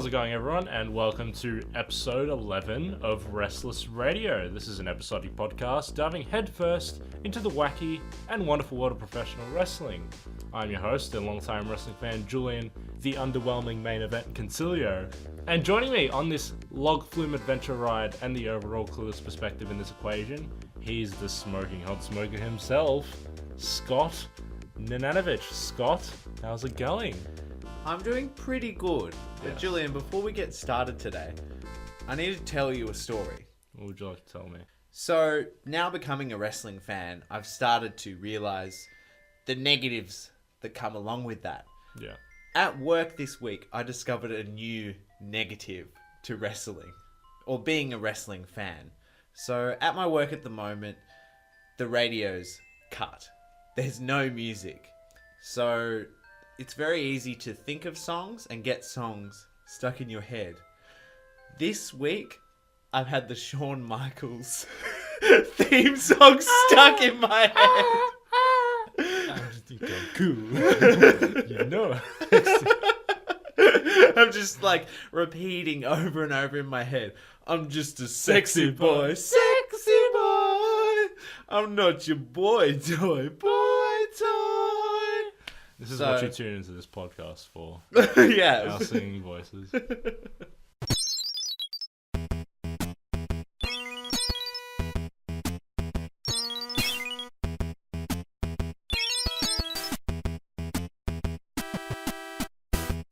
how's it going everyone, and welcome to episode 11 of Wrestless Radio. This is an episodic podcast diving headfirst into the wacky and wonderful world of professional wrestling. I'm your host and longtime wrestling fan, Julian, the underwhelming main event concilio. And joining me on this log flume adventure ride and the overall clueless perspective in this equation, he's the smoking hot smoker himself, Scott Nananovich. Scott, how's it going? I'm doing pretty good. But Julian, before we get started today, I need to tell you a story. What would you like to tell me? So, now becoming a wrestling fan, I've started to realize the negatives that come along with that. Yeah. At work this week, I discovered a new negative to wrestling, or being a wrestling fan. So, at my work at the moment, the radio's cut. There's no music. So, it's very easy to think of songs and get songs stuck in your head. This week, I've had the Shawn Michaels theme song stuck in my head. I just think I'm cool. You know. I'm just like repeating over and over in my head. I'm just a sexy boy, sexy boy. I'm not your boy toy, boy toy. This is what you tune into this podcast for. Yeah. Our singing voices.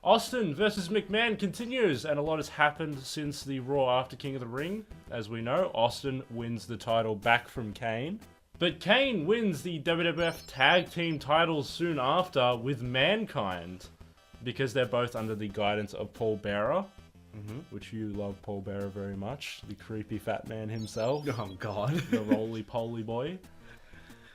Austin versus McMahon continues, and a lot has happened since the Raw after King of the Ring. As we know, Austin wins the title back from Kane. But Kane wins the WWF Tag Team titles soon after with Mankind, because they're both under the guidance of Paul Bearer, which you love Paul Bearer very much, the creepy fat man himself. Oh, God. The roly-poly boy.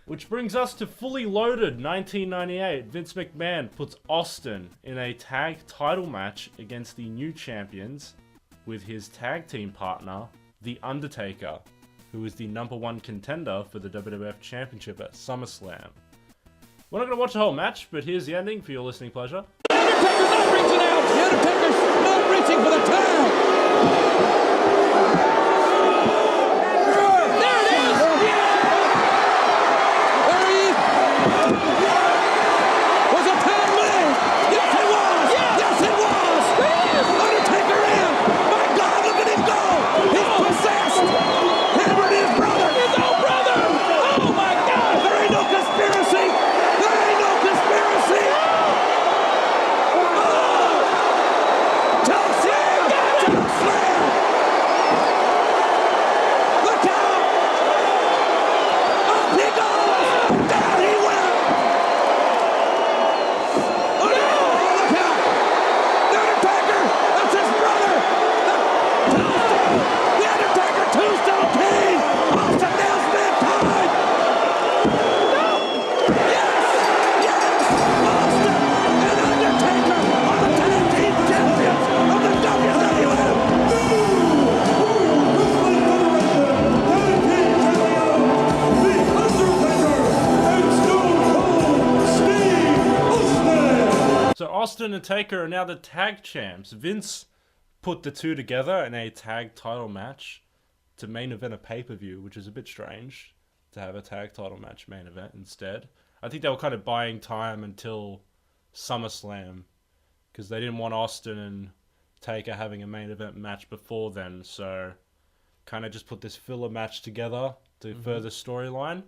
Which brings us to fully loaded 1998. Vince McMahon puts Austin in a tag title match against the new champions with his tag team partner, The Undertaker, who is the #1 contender for the WWF Championship at SummerSlam. We're not going to watch the whole match, but here's the ending for your listening pleasure. The Undertaker's not reaching out! The Undertaker's not reaching for the tag! There it is! There he is! Was a tag made? Yes, it was! Yes, it was! Undertaker in! My God, look at him go! He's possessed! Hammered his brother! His own brother! Oh my God! There ain't no conspiracy! There ain't no conspiracy! Toe slam! Toe slam! Look out! Up he goes! Down he went! Oh no! Look out! The Undertaker! That's his brother! The Undertaker Tombstone King! Austin nails Mankind! No! Yes! Yes! Austin and Undertaker are the tag team champions of the WWF! So Austin and Taker are now the tag champs. Vince put the two together in a tag title match to main event a pay-per-view, which is a bit strange to have a tag title match main event instead. I think they were kind of buying time until SummerSlam because they didn't want Austin and Taker having a main event match before then, so kind of just put this filler match together to further storyline.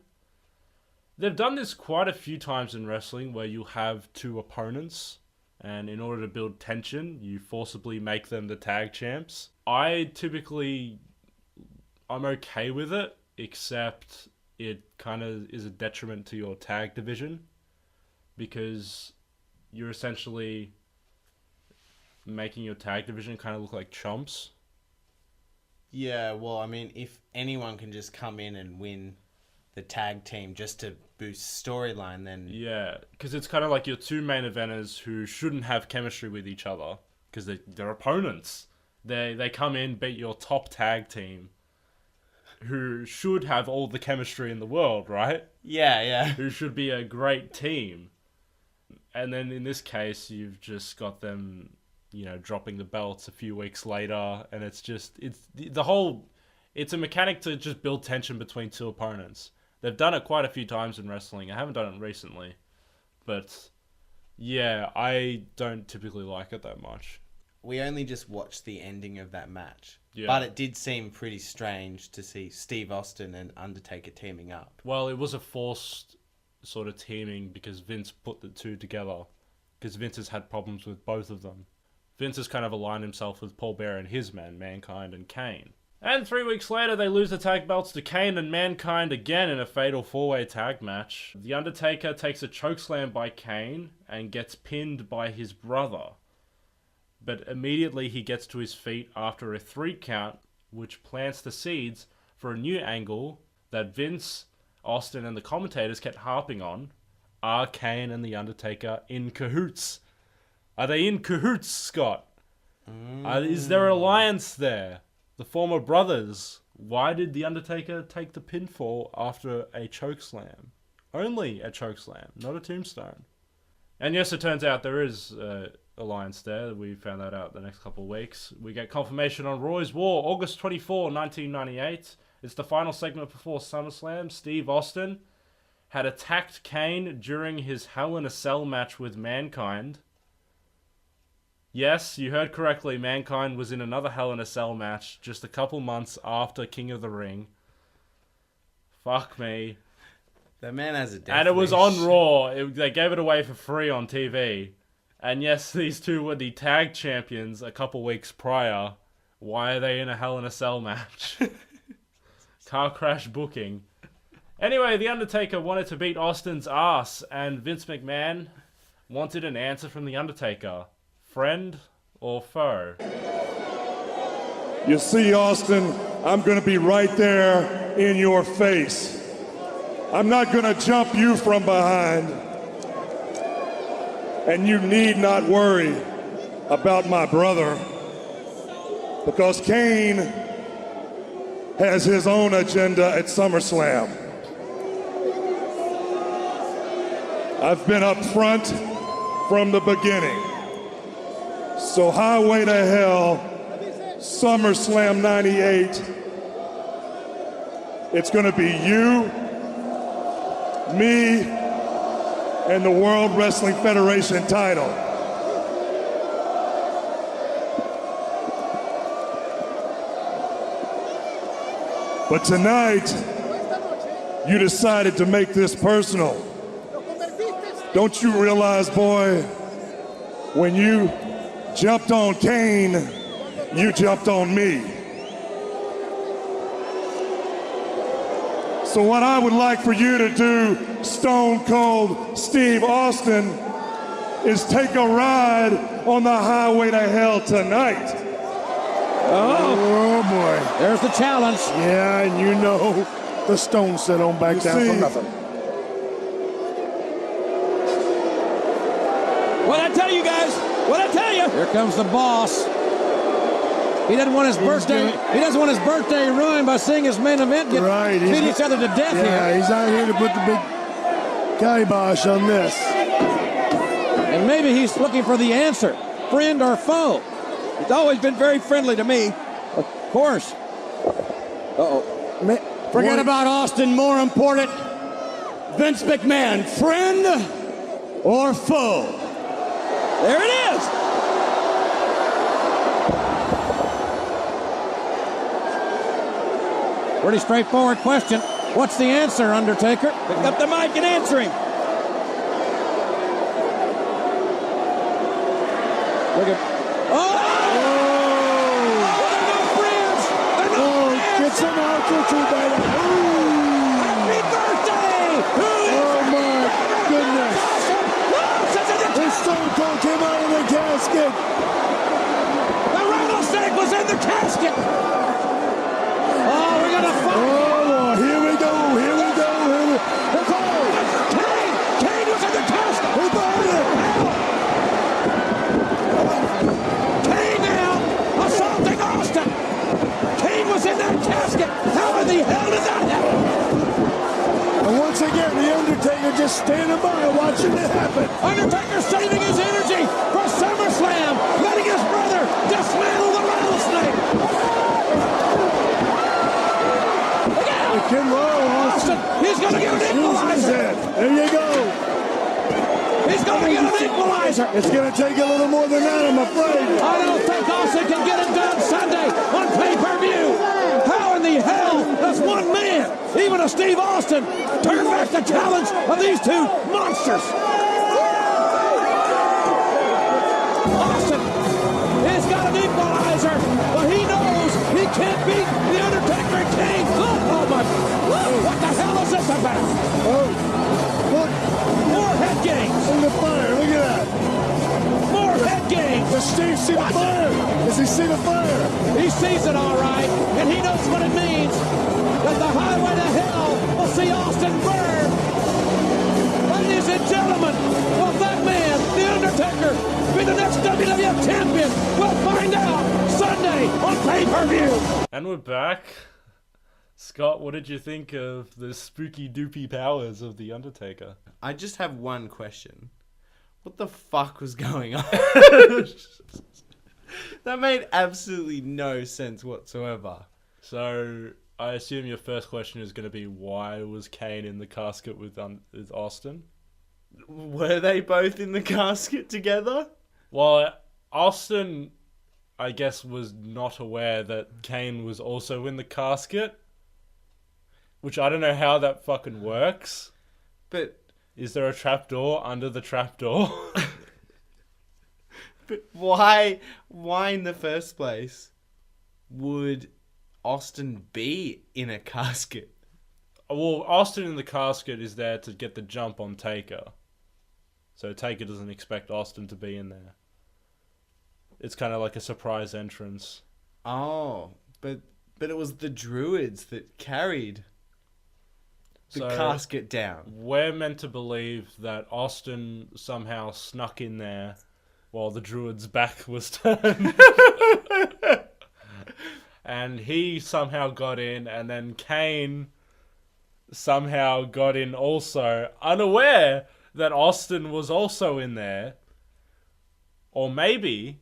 They've done this quite a few times in wrestling where you have two opponents, and in order to build tension, you forcibly make them the tag champs. I'm okay with it, except it kind of is a detriment to your tag division, because you're essentially making your tag division kind of look like chumps. Yeah, well, I mean, if anyone can just come in and win the tag team just to boost storyline, then... Yeah, because it's kind of like your two main eventers who shouldn't have chemistry with each other, because they're opponents. They come in, beat your top tag team, who should have all the chemistry in the world, right? Yeah. Who should be a great team. And then in this case, you've just got them, dropping the belts a few weeks later, and it's a mechanic to just build tension between two opponents. They've done it quite a few times in wrestling. I haven't done it recently, but yeah, I don't typically like it that much. We only just watched the ending of that match. Yeah. But it did seem pretty strange to see Steve Austin and Undertaker teaming up. Well, it was a forced sort of teaming because Vince put the two together. Because Vince has had problems with both of them. Vince has kind of aligned himself with Paul Bearer and his men, Mankind and Kane. And 3 weeks later, they lose the tag belts to Kane and Mankind again in a fatal 4-way tag match. The Undertaker takes a chokeslam by Kane and gets pinned by his brother. But immediately he gets to his feet after a 3 count, which plants the seeds for a new angle that Vince, Austin, and the commentators kept harping on. Are Kane and the Undertaker in cahoots? Are they in cahoots, Scott? Is there an alliance there? The former brothers. Why did the Undertaker take the pinfall after a chokeslam? Only a chokeslam, not a tombstone. And yes, it turns out there is alliance there. We found that out the next couple of weeks. We get confirmation on Roy's War, August 24, 1998. It's the final segment before SummerSlam. Steve Austin had attacked Kane during his Hell in a Cell match with Mankind. Yes, you heard correctly. Mankind was in another Hell in a Cell match just a couple months after King of the Ring. Fuck me. That man has a death And it was wish. on Raw. They gave it away for free on TV. And yes, these two were the tag champions a couple weeks prior. Why are they in a Hell in a Cell match? Car crash booking. Anyway, The Undertaker wanted to beat Austin's ass, and Vince McMahon wanted an answer from The Undertaker. Friend or foe? You see, Austin, I'm going to be right there in your face. I'm not going to jump you from behind. And you need not worry about my brother, because Kane has his own agenda at SummerSlam. I've been up front from the beginning. So Highway to Hell, SummerSlam 98, it's going to be you, me, and the World Wrestling Federation title. But tonight, you decided to make this personal. Don't you realize, boy, when you jumped on Kane, you jumped on me. So what I would like for you to do, Stone Cold Steve Austin, is take a ride on the Highway to Hell tonight. Oh boy. There's the challenge. Yeah, and you know the Stone said don't back down for nothing. What'd I tell you guys? What'd I tell you? Here comes the boss. He doesn't want his birthday. He doesn't want his birthday ruined by seeing his main event get beat each other to death here. Yeah, he's out here to put the big kibosh on this. And maybe he's looking for the answer, friend or foe. He's always been very friendly to me. Of course. Forget about Austin. More important, Vince McMahon, friend or foe? There it is. Pretty straightforward question. What's the answer, Undertaker? Pick up the mic and answer him. Look at... Get some altitude, baby. Happy birthday! Oh my goodness. The Stone Cold came out of the casket. The rattlesnake was in the casket. Oh, we're gonna fight. Oh, here we go. Here we go. Here we go. Kane was in the casket. Who bought it? Kane now assaulting Austin. Kane was in that casket. How in the hell did that happen? And once again, the Undertaker just standing by watching it happen. Undertaker saving his energy for SummerSlam, letting his equalizer. There you go. He's going to get an equalizer. It's going to take a little more than that, I'm afraid. I don't think Austin can get it done Sunday on pay-per-view. How in the hell does one man, even a Steve Austin, turn back the challenge of these two monsters? Austin has got an equalizer, but he knows he can't beat The Undertaker and Kane. Oh my, what the hell is this about? Oh, look, More head games. in the fire. Look at that. More head games. Does Steve see the fire? Does he see the fire? He sees it all right, and he knows what it means. That the highway to hell will see Austin burn. Ladies and gentlemen, will that man, The Undertaker, be the next WWF champion? We'll find out Sunday on pay-per-view. And we're back. Scott, what did you think of the spooky doopy powers of The Undertaker? I just have one question. What the fuck was going on? That made absolutely no sense whatsoever. So, I assume your first question is going to be, why was Kane in the casket with Austin? Were they both in the casket together? Well, Austin, I guess, was not aware that Kane was also in the casket. Which I don't know how that fucking works. But Is there a trapdoor under the trapdoor? but why in the first place would Austin be in a casket? Well, Austin in the casket is there to get the jump on Taker. So Taker doesn't expect Austin to be in there. It's kind of like a surprise entrance. Oh, but it was the Druids that carried the So, casket down. We're meant to believe that Austin somehow snuck in there while the Druid's back was turned. And he somehow got in, and then Kane somehow got in also, unaware that Austin was also in there. Or maybe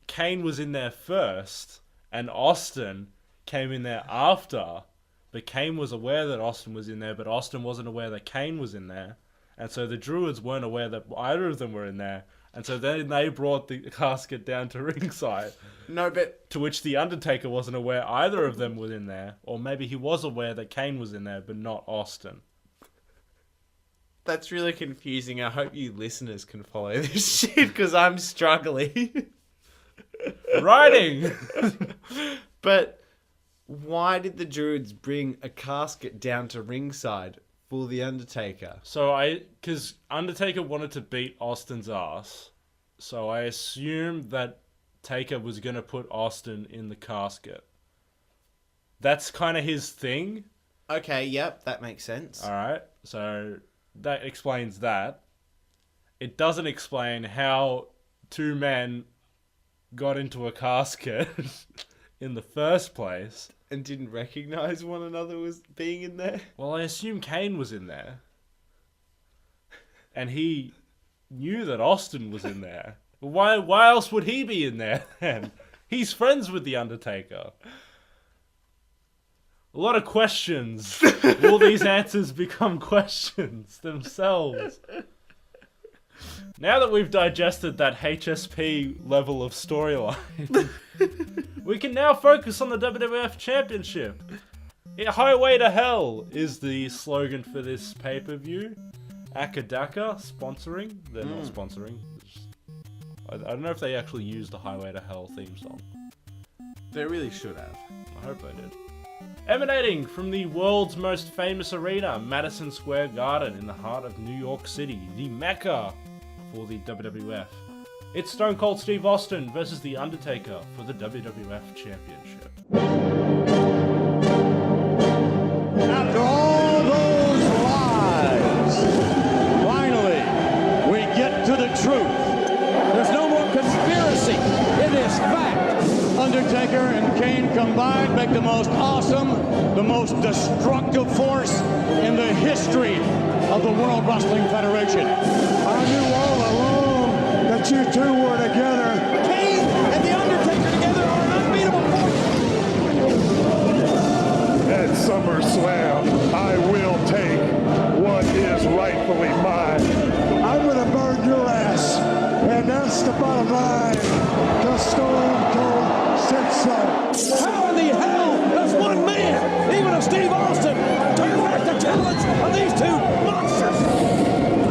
Kane was in there first, and Austin came in there after. But Kane was aware that Austin was in there, but Austin wasn't aware that Kane was in there. And so the Druids weren't aware that either of them were in there. And so then they brought the casket down to ringside. No, but To which The Undertaker wasn't aware either of them was in there. Or maybe he was aware that Kane was in there, but not Austin. that's really confusing. I hope you listeners can follow this shit, because I'm struggling. Writing! But why did the Druids bring a casket down to ringside for The Undertaker? Because Undertaker wanted to beat Austin's ass. So I assumed that Taker was going to put Austin in the casket. That's kind of his thing. Okay, yep, that makes sense. Alright, so that explains that. It doesn't explain how two men got into a casket in the first place. And didn't recognize one another as being in there? Well, I assume Kane was in there. And he knew that Austin was in there. Why else would he be in there then? He's friends with The Undertaker. A lot of questions. Will these answers become questions themselves? Now that we've digested that HSP level of storyline, we can now focus on the WWF Championship. Highway to Hell is the slogan for this pay-per-view. Akadaka sponsoring. They're not sponsoring. I don't know if they actually used the Highway to Hell theme song. They really should have. I hope they did. Emanating from the world's most famous arena, Madison Square Garden in the heart of New York City, the Mecca for the WWF. It's Stone Cold Steve Austin versus The Undertaker for the WWF Championship. After all those lies, finally, we get to the truth. There's no more conspiracy. It is fact. Undertaker and Kane combined make the most awesome, the most destructive force in the history of the World Wrestling Federation. I knew all along that you two were together. Kane and The Undertaker together are an unbeatable force. At SummerSlam, I will take bottom line, because Stone Cold said so. How in the hell does one man, even a Steve Austin, turn back the talents of these two monsters?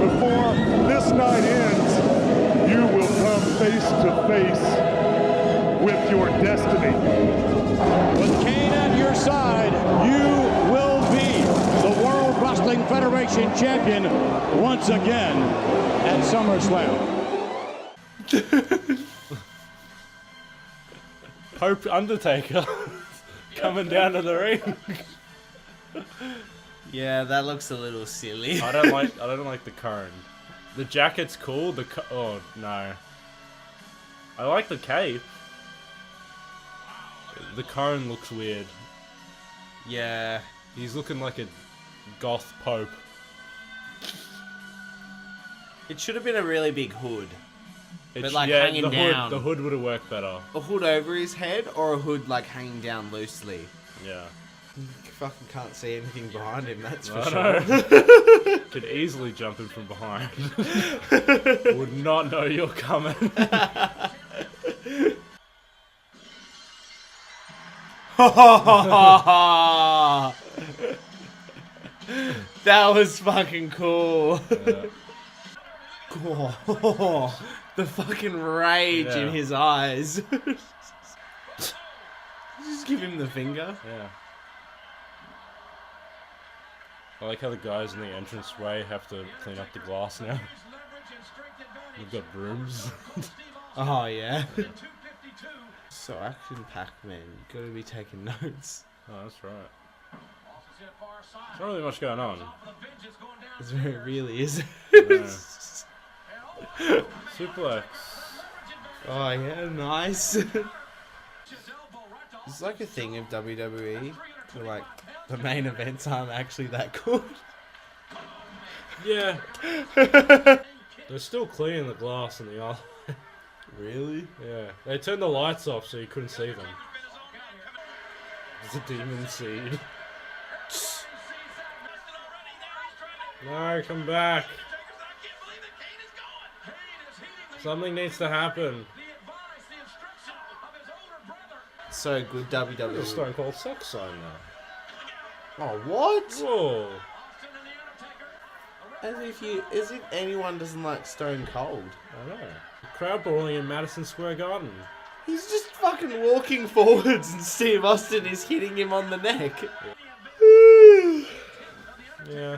Before this night ends, you will come face to face with your destiny. With Kane at your side, you will be the World Wrestling Federation champion once again at SummerSlam. Pope Undertaker coming down to the ring. Yeah, that looks a little silly. I don't like the cone. The jacket's cool. Oh no. I like the cape. The cone looks weird. Yeah. He's looking like a goth pope. It should have been a really big hood. It's, like, yeah, hanging down. The hood would have worked better. A hood over his head or a hood like hanging down loosely. Yeah. You fucking can't see anything behind him, that's for I sure. know. Could easily jump in from behind. Would not know you're coming. That was fucking cool. Yeah. Oh, the fucking rage in Yeah. his eyes. Just give him the finger. Yeah. I like how the guys in the entranceway have to clean up the glass now. We've got brooms. Oh, yeah. So, Action Pac-Man, you gotta be taking notes. Oh, that's right. There's not really much going on. That's where it really is. No. Suplex. Oh, yeah, nice. It's like a thing of WWE. Where, like, the main events aren't actually that good. Yeah. They're still cleaning the glass in the aisle. Really? Yeah. They turned the lights off so you couldn't see them. It's a demon seed. No, come back. Something needs to happen. So good There's a WWE. Stone Cold sex sign now. Oh, what? Whoa. As if anyone doesn't like Stone Cold. I know. The crowd brawling in Madison Square Garden. He's just fucking walking forwards and Steve Austin is hitting him on the neck. Yeah.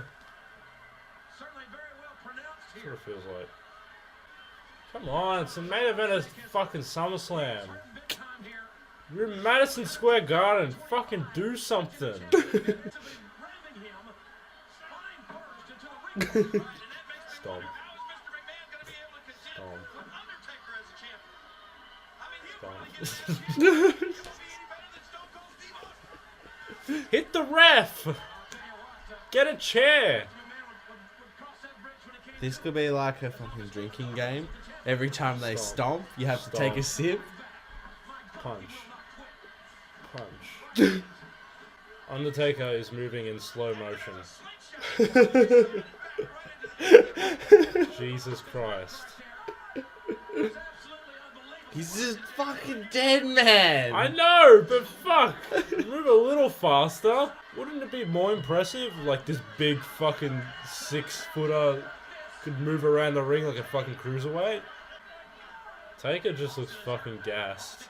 That's what it feels like. Come on, it's the main event of fucking SummerSlam. You're in Madison Square Garden. Fucking do something. Stomp. Stomp. Hit the ref! Get a chair! This could be like a fucking drinking game. Every time they stomp, you have to take a sip. Punch. Punch. Undertaker is moving in slow motion. Jesus Christ. He's just fucking dead, man. I know, but fuck! Move a little faster. Wouldn't it be more impressive? Like this big fucking 6-footer could move around the ring like a fucking cruiserweight? Taker just looks fucking gassed.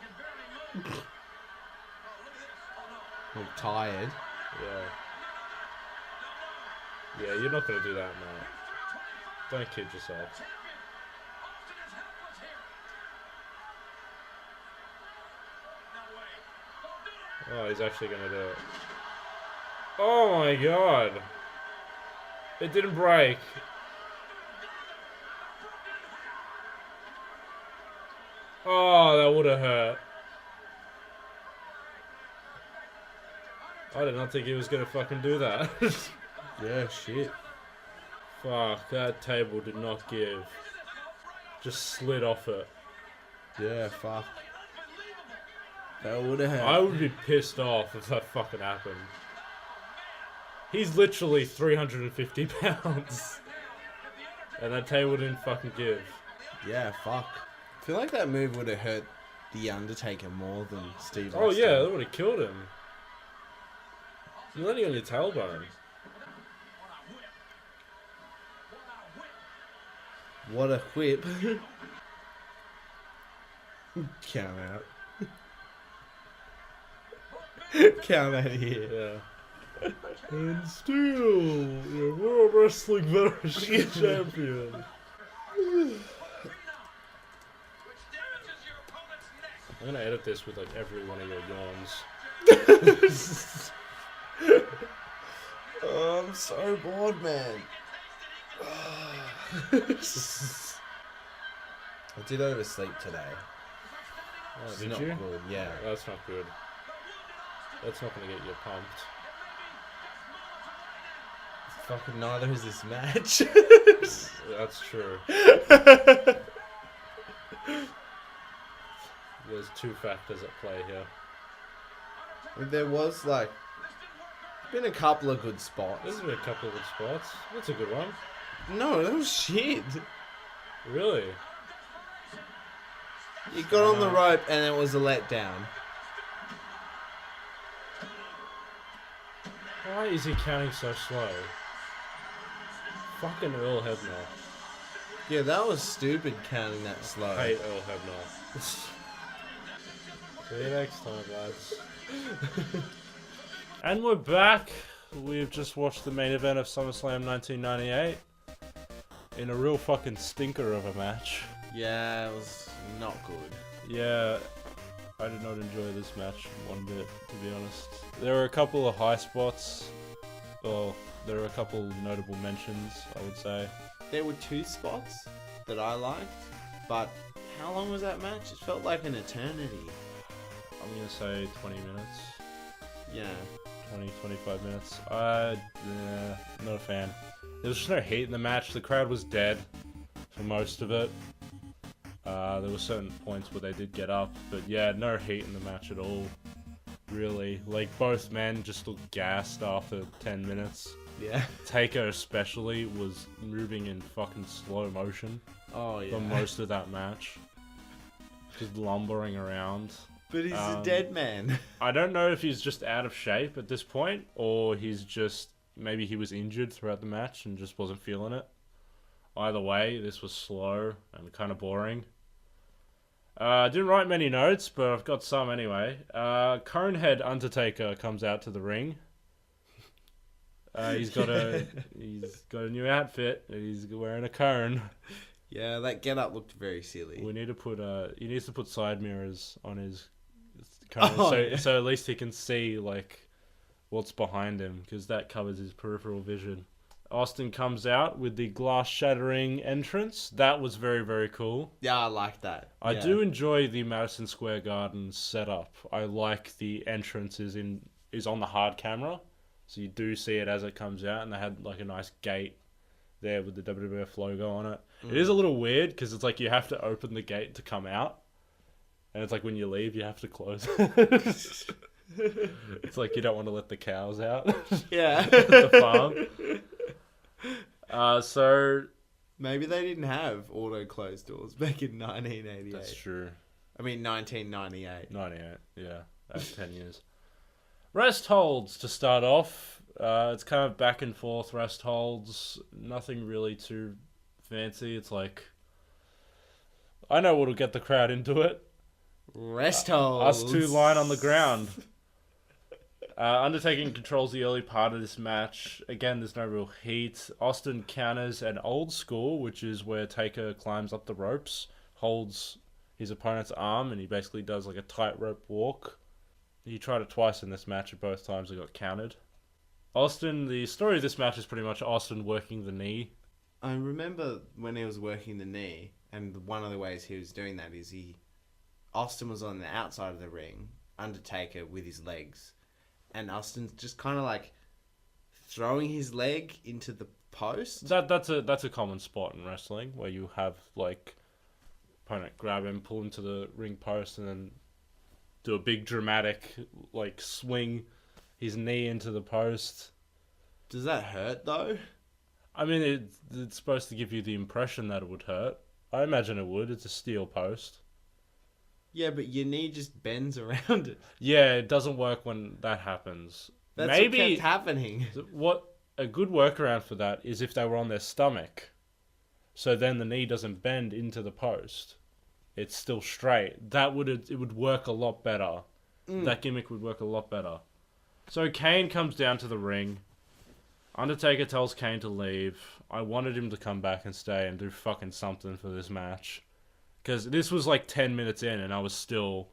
I'm tired. Yeah. Yeah, you're not gonna do that, mate. Don't kid yourself. Oh, he's actually gonna do it. Oh my god! It didn't break. Oh, that would have hurt. I did not think he was gonna fucking do that. Yeah, shit. Fuck, that table did not give. Just slid off it. Yeah, fuck. That would have I would be pissed off if that fucking happened. He's literally 350 pounds. And that table didn't fucking give. Yeah, fuck. I feel like that move would have hurt The Undertaker more than Steve Oh Austin. yeah, that would have killed him. You're landing on your tailbone. What a whip. Count out. Count out here. Yeah. And still, your World Wrestling Federation champion. I'm gonna edit this with like every one of your yawns. Oh, I'm so bored, man. I did oversleep today. Oh, It's did not you? good, yeah. That's not good. That's not gonna get you pumped. Fucking neither is this match. That's true. There's two factors at play here. There was like been a couple of good spots. There's been a couple of good spots. That's a good one. No, that was shit. Really? You got on the rope and it was a letdown. Why is he counting so slow? Fucking Earl Hebner. Yeah, that was stupid counting that slow. I hate Earl Hebner. See you next time, lads. And we're back. We've just watched the main event of SummerSlam 1998 in a real fucking stinker of a match. Yeah, it was not good. Yeah, I did not enjoy this match one bit, to be honest. There were a couple of high spots. Well, there were a couple notable mentions, I would say. There were two spots that I liked, but how long was that match? It felt like an eternity. I'm gonna say 20 minutes. Yeah. 20, 25 minutes. Not a fan. There was just no heat in the match. The crowd was dead for most of it. There were certain points where they did get up, but yeah, no heat in the match at all. Really. Like, both men just looked gassed after 10 minutes. Yeah. Taker especially was moving in fucking slow motion Oh, yeah. for most of that match. Just lumbering around. But he's a dead man. I don't know if he's just out of shape at this point, or he's just, maybe he was injured throughout the match and just wasn't feeling it. Either way, this was slow and kind of boring. I didn't write many notes, but I've got some anyway. Conehead Undertaker comes out to the ring. He's got a new outfit. He's wearing a cone. Yeah, that get-up looked very silly. We need to put he needs to put side mirrors on his cone, Oh, so at least he can see like what's behind him, because that covers his peripheral vision. Austin comes out with the glass shattering entrance. That was very, very cool. Yeah, I like that. I do enjoy the Madison Square Garden setup. I like the entrance is on the hard camera, so you do see it as it comes out, and they had like a nice gate there with the WWF logo on it. It is a little weird because it's like you have to open the gate to come out, and it's like when you leave you have to close it. It's like you don't want to let the cows out. Yeah. The farm. So Maybe they didn't have auto closed doors back in 1988. that's true. I mean, 1998. 98, yeah, that's 10 years. Rest holds to start off. It's kind of back and forth rest holds. Nothing really too fancy. It's like, I know what'll get the crowd into it. Rest holds. Us two lying on the ground. Undertaker controls the early part of this match. Again, there's no real heat. Austin counters an old school, which is where Taker climbs up the ropes, holds his opponent's arm, and he basically does like a tightrope walk. He tried it twice in this match, and both times he got countered. The story of this match is pretty much Austin working the knee. I remember when he was working the knee, and one of the ways he was doing that is Austin was on the outside of the ring, Undertaker with his legs, and Austin's just kind of like throwing his leg into the post. That's a common spot in wrestling, where you have like opponent grab him, pull him to the ring post, and then do a big dramatic like swing his knee into the post. Does that hurt though? I mean, it's supposed to give you the impression that it would hurt. I imagine it would. It's a steel post. Yeah, but your knee just bends around it. Yeah, it doesn't work when that happens. That's Maybe what kept happening. what a good workaround for that is if they were on their stomach. So then the knee doesn't bend into the post. It's still straight. It would work a lot better. That gimmick would work a lot better. So Kane comes down to the ring. Undertaker tells Kane to leave. I wanted him to come back and stay and do fucking something for this match. Because this was like 10 minutes in and I was still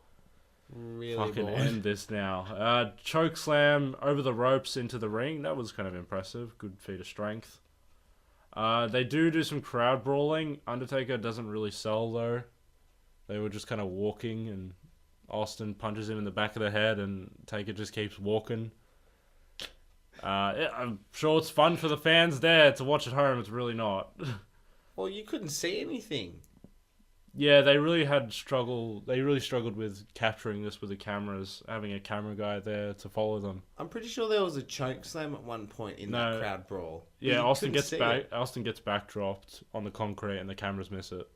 Really fucking bored. end this now. Choke slam over the ropes into the ring. That was kind of impressive. Good feat of strength. They do some crowd brawling. Undertaker doesn't really sell though. They were just kind of walking and Austin punches him in the back of the head and Taker just keeps walking. I'm sure it's fun for the fans there to watch at home. It's really not. Well, you couldn't see anything. Yeah, they really struggled with capturing this with the cameras, having a camera guy there to follow them. I'm pretty sure there was a choke slam at one point in that crowd brawl. Yeah, You Austin couldn't see it. backdropped on the concrete and the cameras miss it.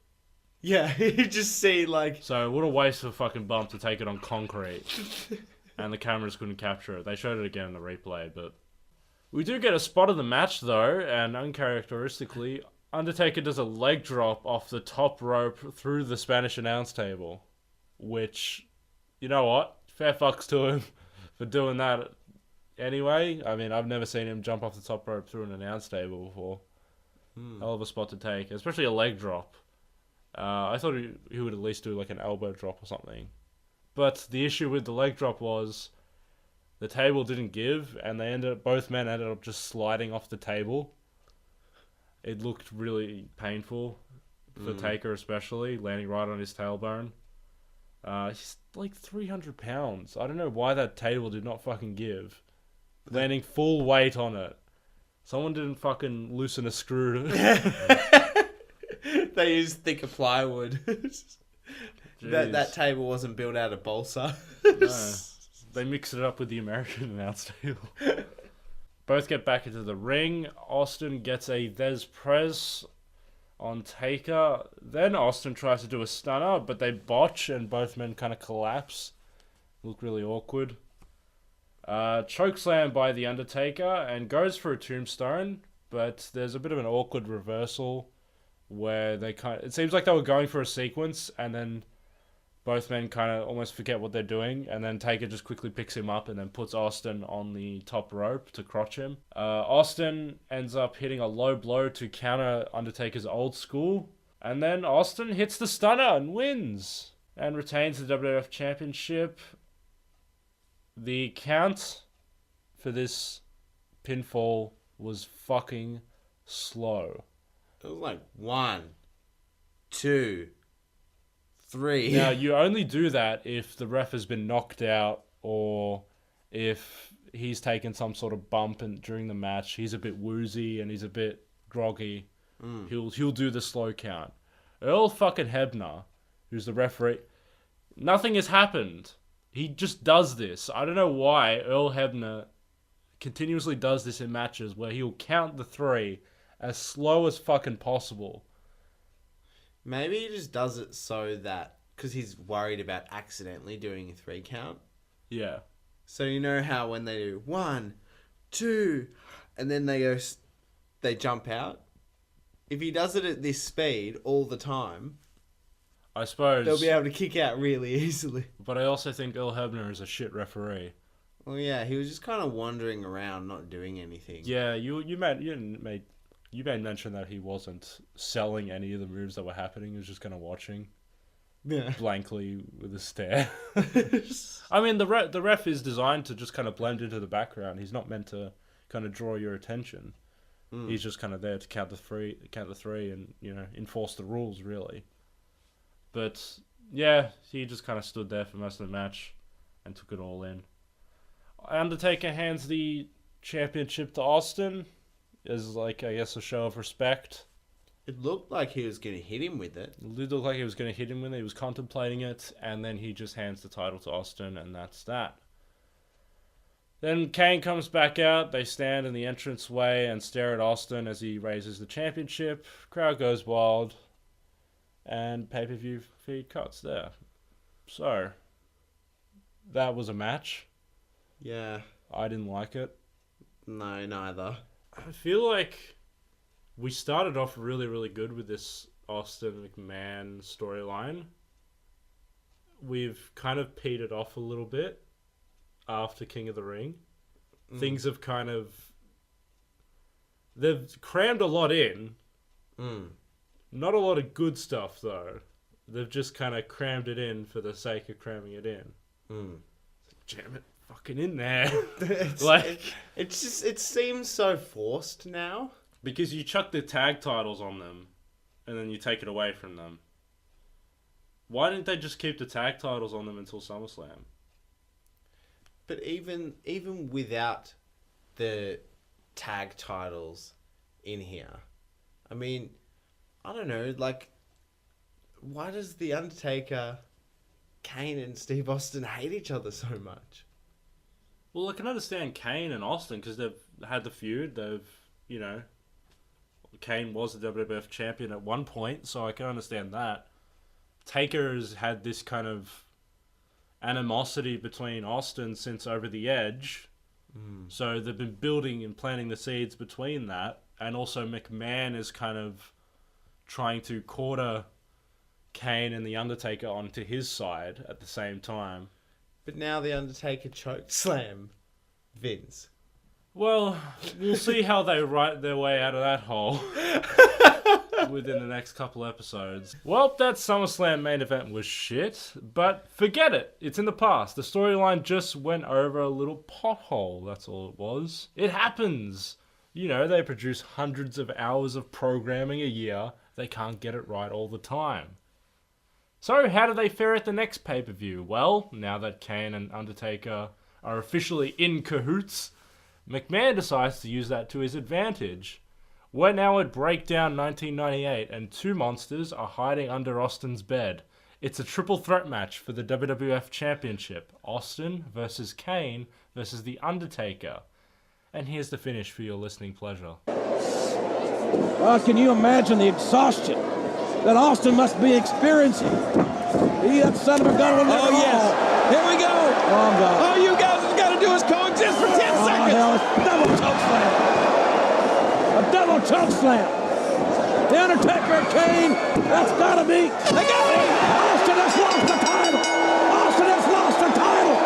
Yeah, you just see like... So what a waste of a fucking bump to take it on concrete. And the cameras couldn't capture it. They showed it again in the replay, but... We do get a spot of the match though, and uncharacteristically, Undertaker does a leg drop off the top rope through the Spanish announce table. Which, you know what? Fair fucks to him for doing that anyway. I mean, I've never seen him jump off the top rope through an announce table before. Hell of a spot to take, especially a leg drop. I thought he would at least do like an elbow drop or something. But the issue with the leg drop was the table didn't give, and both men ended up just sliding off the table. It looked really painful for Taker, especially landing right on his tailbone. He's like 300 pounds. I don't know why that table did not fucking give. Landing full weight on it. Someone didn't fucking loosen a screw. They used thicker plywood. that table wasn't built out of balsa. No. They mixed it up with the American announce table. Both get back into the ring. Austin gets a Vez Press on Taker. Then Austin tries to do a stunner, but they botch and both men kind of collapse. Look really awkward. Chokeslam by The Undertaker and goes for a tombstone, but there's a bit of an awkward reversal where it seems like they were going for a sequence and then both men kind of almost forget what they're doing, and then Taker just quickly picks him up and then puts Austin on the top rope to crotch him. Austin ends up hitting a low blow to counter Undertaker's old school, and then Austin hits the stunner and wins and retains the WWF Championship. The count for this pinfall was fucking slow. It was like 1, 2, 3. Now, you only do that if the ref has been knocked out or if he's taken some sort of bump during the match. He's a bit woozy and he's a bit groggy. He'll do the slow count. Earl fucking Hebner, who's the referee, nothing has happened. He just does this. I don't know why Earl Hebner continuously does this in matches where he'll count the 3 as slow as fucking possible. Maybe he just does it so that... Because he's worried about accidentally doing a 3 count. Yeah. So you know how when they do 1, 2, and then they jump out? If he does it at this speed all the time, I suppose. they'll be able to kick out really easily. But I also think Earl Hebner is a shit referee. Well, yeah, he was just kind of wandering around, not doing anything. Yeah, you made mention that he wasn't selling any of the moves that were happening. He was just kind of watching blankly with a stare. I mean, the ref is designed to just kind of blend into the background. He's not meant to kind of draw your attention. He's just kind of there to count the three, and enforce the rules really. But yeah, he just kind of stood there for most of the match and took it all in. Undertaker hands the championship to Austin as, like, I guess, a show of respect. It looked like he was going to hit him with it. It did look like he was going to hit him with it. He was contemplating it, and then he just hands the title to Austin, and that's that. Then Kane comes back out. They stand in the entranceway and stare at Austin as he raises the championship. Crowd goes wild. and pay-per-view feed cuts there. So, that was a match. Yeah. I didn't like it. No, neither. I feel like we started off really, really good with this Austin McMahon storyline. We've kind of petered off a little bit after King of the Ring. Things have kind of... They've crammed a lot in. Not a lot of good stuff, though. They've just kind of crammed it in for the sake of cramming it in. Jam it fucking in there. It seems so forced now. Because you chuck the tag titles on them, and then you take it away from them. Why didn't they just keep the tag titles on them until SummerSlam? But even without the tag titles in here, I mean, I don't know, like, why does The Undertaker, Kane and Steve Austin hate each other so much? Well, I can understand Kane and Austin because they've had the feud. Kane was the WWF champion at one point, so I can understand that. Taker has had this kind of animosity between Austin since Over the Edge. So they've been building and planting the seeds between that. And also McMahon is kind of trying to quarter Kane and The Undertaker onto his side at the same time. But now The Undertaker choked slam Vince. Well, we'll see how they write their way out of that hole within the next couple episodes. Well, that SummerSlam main event was shit, but forget it. It's in the past. The storyline just went over a little pothole. That's all it was. It happens. You know, they produce hundreds of hours of programming a year. They can't get it right all the time. So, how do they fare at the next pay-per-view? Well, now that Kane and Undertaker are officially in cahoots, McMahon decides to use that to his advantage. We're now at Breakdown 1998, and two monsters are hiding under Austin's bed. It's a triple threat match for the WWF Championship. Austin versus Kane versus The Undertaker. And here's the finish for your listening pleasure. Can you imagine the exhaustion that Austin must be experiencing? That son of a gun will never Here we go. Oh, God. All you guys have got to do is coexist for 10 seconds. Hell, double choke slam. A double choke slam. The Undertaker and Kane, that's got to be. They got it. Austin has lost the title. Austin has lost the title.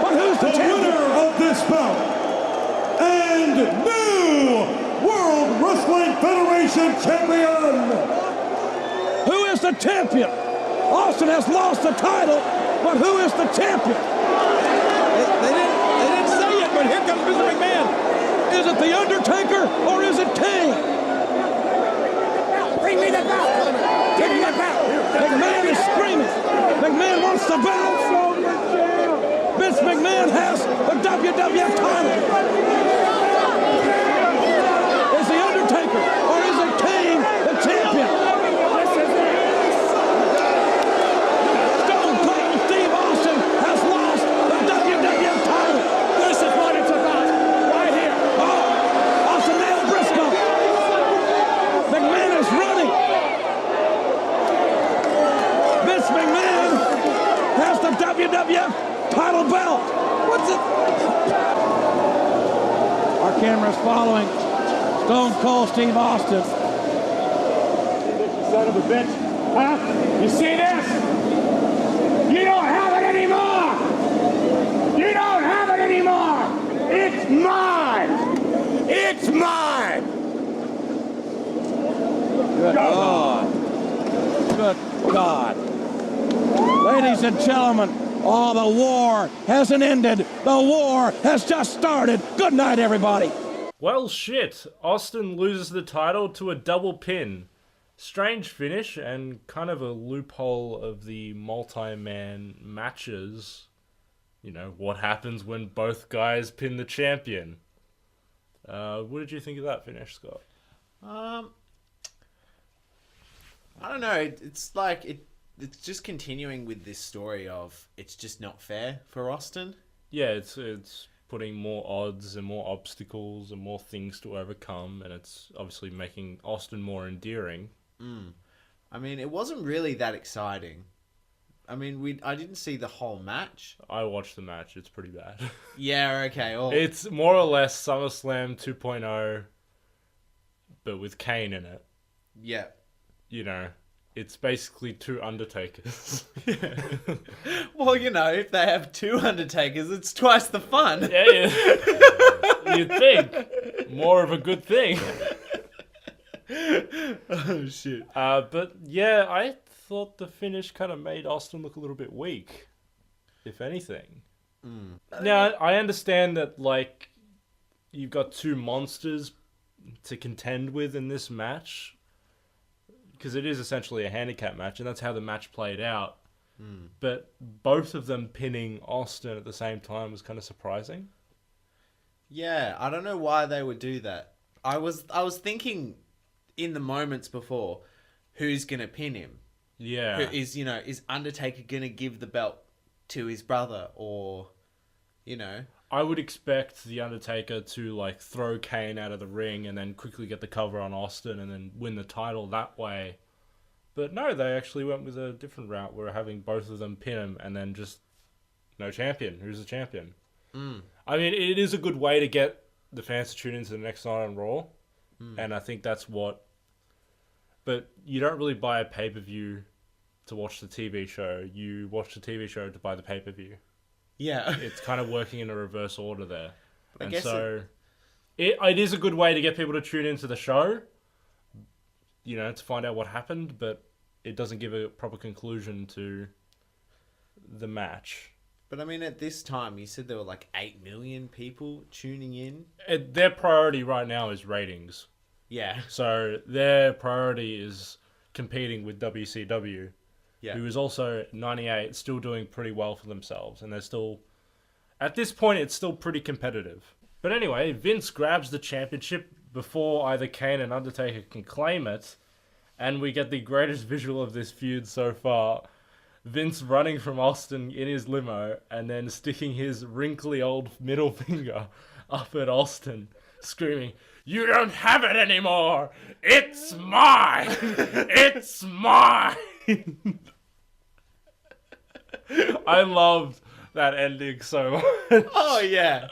But who's the champion? Winner of this bout and new World Wrestling Federation champion. Who is the champion? Austin has lost the title, but who is the champion? They didn't say it, but here comes Mr. McMahon. Is it The Undertaker or is it Kane? Bring me the belt! Give me the belt! McMahon is screaming. McMahon wants the belt. Vince McMahon has the WWF title. Is The Undertaker or is it Kane the champion? Stone Cold Steve Austin has lost the WWF title. This is what it's about, right here. Oh, Austin nailed Briscoe. McMahon is running. Vince McMahon has the WWF title belt. What's it? Our camera's following Stone Cold Steve Austin. Son of a bitch. Huh? You see this? You don't have it anymore! You don't have it anymore! It's mine! It's mine! Good God. Good God. Ladies and gentlemen, the war hasn't ended. The war has just started. Good night, everybody. Well, shit. Austin loses the title to a double pin. Strange finish and kind of a loophole of the multi-man matches. You know, what happens when both guys pin the champion. What did you think of that finish, Scott? I don't know. It's like it's just continuing with this story of it's just not fair for Austin. Yeah, it's putting more odds and more obstacles and more things to overcome, and it's obviously making Austin more endearing. I mean, it wasn't really that exciting. I mean, I didn't see the whole match. I watched the match. It's pretty bad. Yeah, okay. Well, It's more or less SummerSlam 2.0, but with Kane in it. yeah. You know, it's basically two Undertakers. Well, you know, if they have two Undertakers, it's twice the fun. Yeah. You'd think. More of a good thing. Oh, shit. But yeah, I thought the finish kind of made Austin look a little bit weak, if anything. Now, I understand that, like, you've got two monsters to contend with in this match, because it is essentially a handicap match, and that's how the match played out. But both of them pinning Austin at the same time was kind of surprising. Yeah, I don't know why they would do that. I was thinking in the moments before, who's going to pin him? Yeah. Is Undertaker going to give the belt to his brother, or, you know? I would expect The Undertaker to, like, throw Kane out of the ring and then quickly get the cover on Austin and then win the title that way. But no, they actually went with a different route. We're having both of them pin him and then just no champion. Who's the champion? I mean, it is a good way to get the fans to tune into the next night on Raw. And I think that's what... But you don't really buy a pay-per-view to watch the TV show. You watch the TV show to buy the pay-per-view. Yeah. It's kind of working in a reverse order there. I And guess so it is a good way to get people to tune into the show, you know, to find out what happened, but it doesn't give a proper conclusion to the match. But I mean, at this time, you said there were like 8 million people tuning in. Their priority right now is ratings. Yeah. So their priority is competing with WCW, Yeah. who is also 98, still doing pretty well for themselves. And they're still, at this point, it's still pretty competitive. But anyway, Vince grabs the championship before either Kane and Undertaker can claim it. And we get the greatest visual of this feud so far. Vince running from Austin in his limo and then sticking his wrinkly old middle finger up at Austin, screaming, "You don't have it anymore! It's mine! It's mine!" I loved that ending so much. Oh, yeah.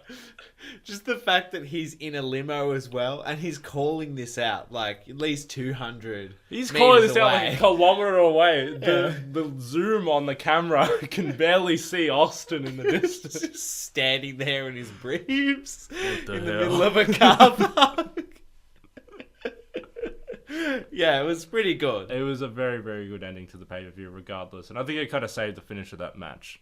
Just the fact that he's in a limo as well, and he's calling this out, like, at least 200 He's calling this meters out like away. a kilometer away. The zoom on the camera can barely see Austin in the distance. Just standing there in his briefs the in the hell? middle of a car park. Yeah, it was pretty good. It was a very, very good ending to the pay-per-view regardless. And I think it kind of saved the finish of that match.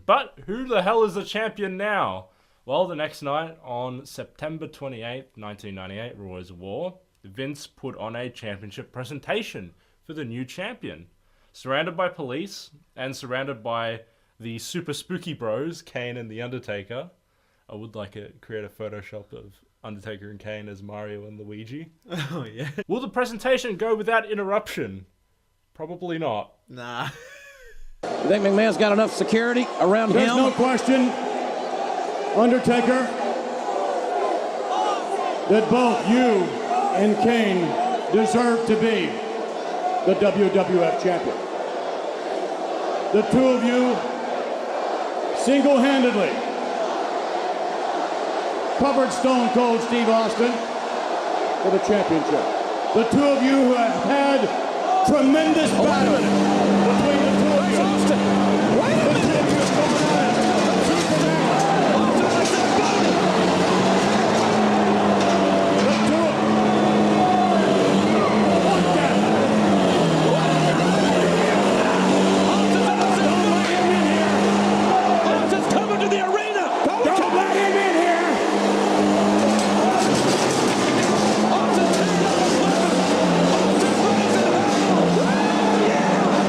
But who the hell is the champion now? Well, the next night, on September 28th, 1998, Raw is War, Vince put on a championship presentation for the new champion. Surrounded by police and surrounded by the super spooky bros, Kane and The Undertaker. I would like to create a Photoshop of Undertaker and Kane as Mario and Luigi. Oh, yeah. Will the presentation go without interruption? Probably not. Nah. You think McMahon's got enough security around There's him? no question, Undertaker, that both you and Kane deserve to be the WWF champion. The two of you single-handedly covered Stone Cold Steve Austin for the championship. The two of you who have had tremendous battle between the two of you. The two of you have gone at it. The two of you. What the? Don't let him in here. Austin's coming to the arena! Don't let him in here. Austin's taking on the weapon! Austin's running to the house! Yeah!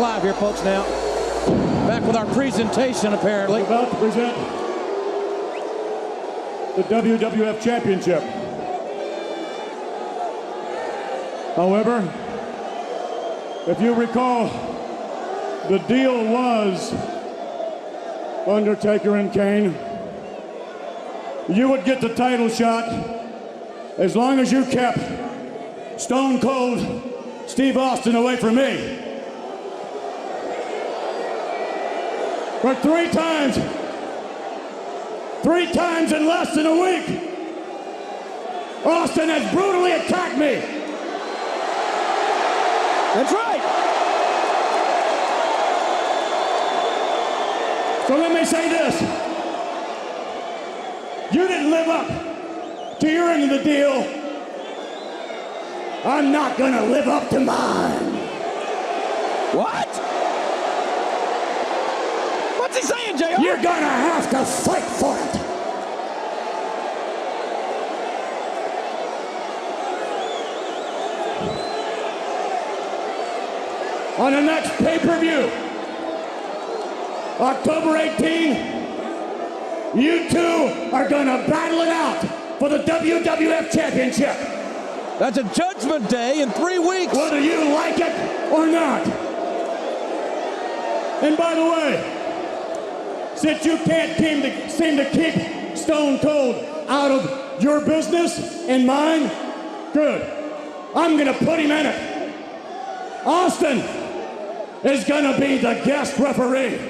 live here, folks, now. Back with our presentation, apparently. We're about to present the WWF Championship. However, if you recall, the deal was Undertaker and Kane. You would get the title shot as long as you kept Stone Cold Steve Austin away from me. For three times in less than a week, Austin has brutally attacked me. That's right. So let me say this. You didn't live up to your end of the deal. I'm not gonna live up to mine. What? What's he saying, JR? You're gonna have to fight for it. On the next pay-per-view, October 18, you two are gonna battle it out for the WWF Championship. That's a Judgment Day in 3 weeks. Whether you like it or not. And by the way, since you can't seem to keep Stone Cold out of your business and mine, good. I'm gonna put him in it. Austin is gonna be the guest referee.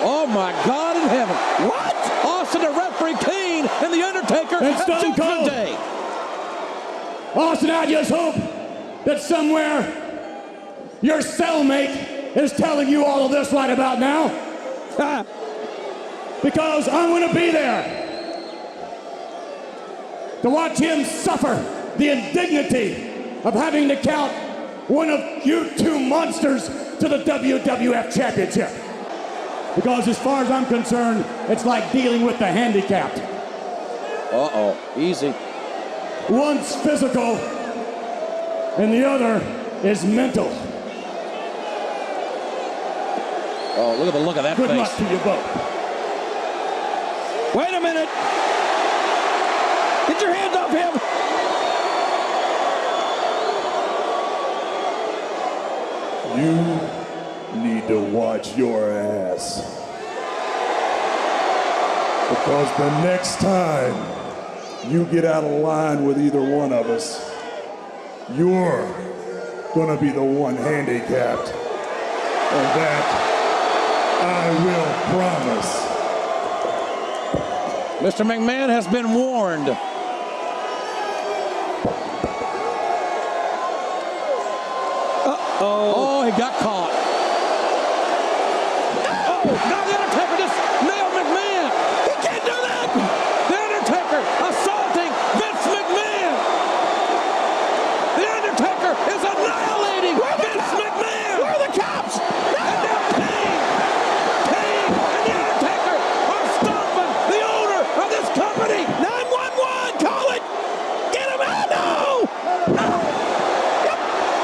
Oh my God in heaven. What? Austin to referee Kane and The Undertaker And at Stone Judgment Cold. Day. Austin, I just hope that somewhere your cellmate is telling you all of this right about now. Because I'm gonna be there to watch him suffer the indignity of having to count one of you two monsters to the WWF Championship. Because as far as I'm concerned, it's like dealing with the handicapped. Uh-oh, easy. One's physical and the other is mental. Oh, look at the look of that Good face. luck to you both. Wait a minute. Get your hands off him. You need to watch your ass. Because the next time you get out of line with either one of us, you're gonna be the one handicapped. And that I will promise. Mr. McMahon has been warned. Oh, he got caught. Oh, now The Undertaker just nailed McMahon. He can't do that. The Undertaker assaulting Vince McMahon. The Undertaker is annihilating Vince McMahon. Where are the cops? And now Kane and The Undertaker are stopping the owner of this company. 911, call it. Get him out. No.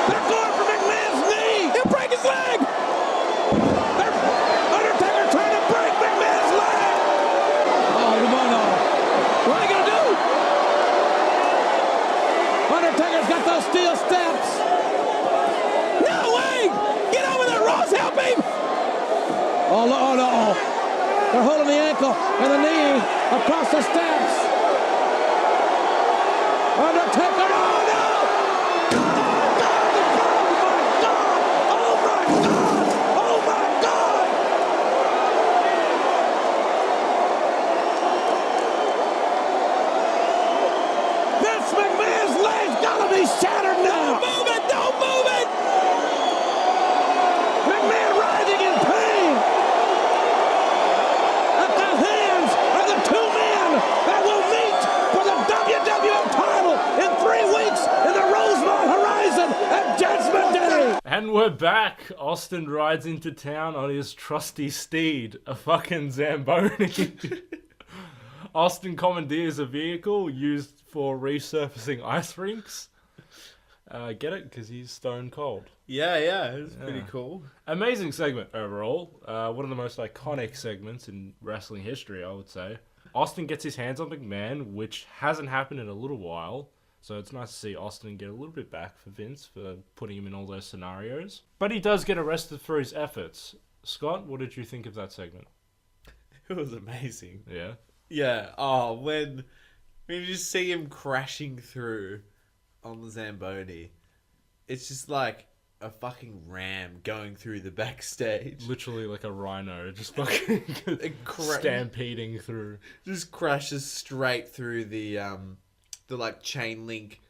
They're going for McMahon's knee. He'll break his leg. Undertaker trying to break McMahon's leg. Oh, come on now. What are you going to do? Undertaker's got those steel steps. No way. Get over there, Ross. Help him. Oh, no. They're holding the ankle and the knee across the steps. Undertaker, oh, no. Vince McMahon's leg's gotta be shattered now! Don't move it! Don't move it! McMahon writhing in pain! At the hands of the two men that will meet for the WWF title in 3 weeks in the Rosemont Horizon at Judgment Day! And we're back. Austin rides into town on his trusty steed, a fucking Zamboni. Austin commandeers a vehicle used for resurfacing ice rinks. Get it? Because he's stone cold. Yeah, it's pretty Yeah. cool. Amazing segment overall. One of the most iconic segments in wrestling history, I would say. Austin gets his hands on McMahon, which hasn't happened in a little while. So it's nice to see Austin get a little bit back for Vince for putting him in all those scenarios. But he does get arrested for his efforts. Scott, what did you think of that segment? It was amazing. Yeah. Yeah. Oh, when you just see him crashing through on the Zamboni, it's just like a fucking ram going through the backstage. Literally like a rhino, just fucking stampeding through. Just crashes straight through the like chain link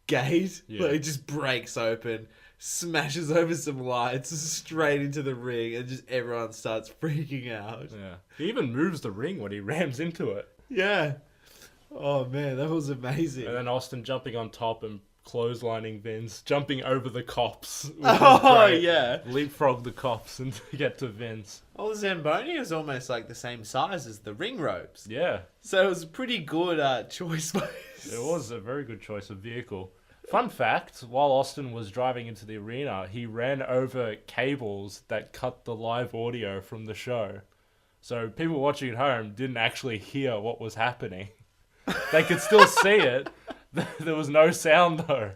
gate. Yeah. Like, it just breaks open, smashes over some lights straight into the ring, and just everyone starts freaking out. Yeah. He even moves the ring when he rams into it. Yeah. Oh man, that was amazing. And then Austin jumping on top and clotheslining Vince, jumping over the cops. which Oh, was great. yeah. Leapfrog the cops and to get to Vince. Well, the Zamboni is almost like the same size as the ring ropes. Yeah. So it was a pretty good choice. It was a very good choice of vehicle. Fun fact, while Austin was driving into the arena, he ran over cables that cut the live audio from the show. So people watching at home didn't actually hear what was happening. They could still see it. There was no sound though.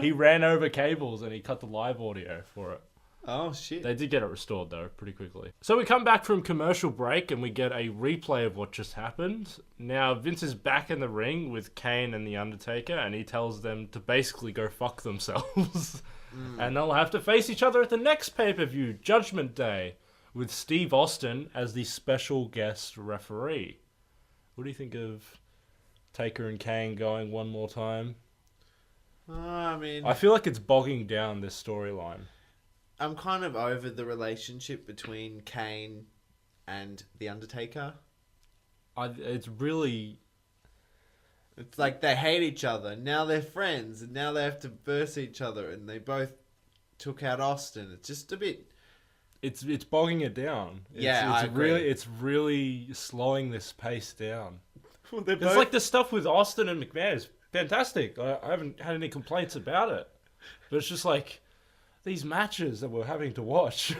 He ran over cables and he cut the live audio for it. Oh, shit. They did get it restored though, pretty quickly. So we come back from commercial break and we get a replay of what just happened. Now Vince is back in the ring with Kane and The Undertaker and he tells them to basically go fuck themselves. And they'll have to face each other at the next pay-per-view, Judgment Day, with Steve Austin as the special guest referee. What do you think of Taker and Kane going one more time? I mean, I feel like it's bogging down this storyline. I'm kind of over the relationship between Kane and The Undertaker. It's really... It's like they hate each other. Now they're friends, and now they have to verse each other, and they both took out Austin. It's just a bit... It's bogging it down. I agree. It's really slowing this pace down. Well, they're It's both... like the stuff with Austin and McMahon is fantastic. I haven't had any complaints about it. But it's just like, these matches that we're having to watch,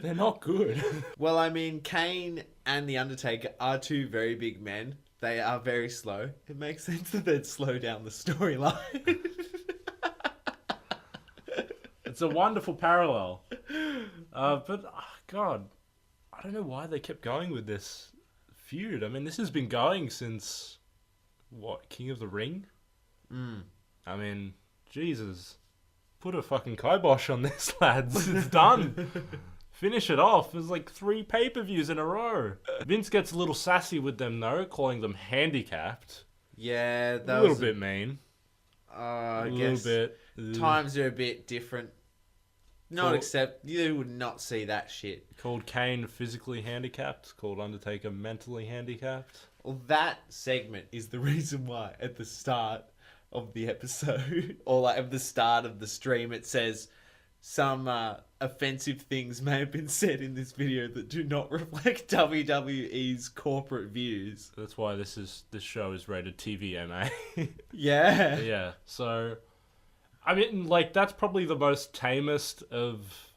they're not good. Well, I mean, Kane and The Undertaker are two very big men. They are very slow. It makes sense that they'd slow down the storyline. It's a wonderful parallel. But, God, I don't know why they kept going with this feud. I mean, this has been going since, what, King of the Ring? I mean, Jesus. Put a fucking kibosh on this, lads. It's done. Finish it off. There's like 3 pay-per-views in a row. Vince gets a little sassy with them, though, calling them handicapped. Yeah, that A little was bit mean. I A guess little bit. times are a bit different. Not Cool. except you would not see that shit. Called Kane physically handicapped. Called Undertaker mentally handicapped. Well, that segment is the reason why at the start of the episode, or like at the start of the stream, it says some offensive things may have been said in this video that do not reflect WWE's corporate views. That's why this show is rated TVMA. Yeah. Yeah, so... I mean, like, that's probably the most tamest of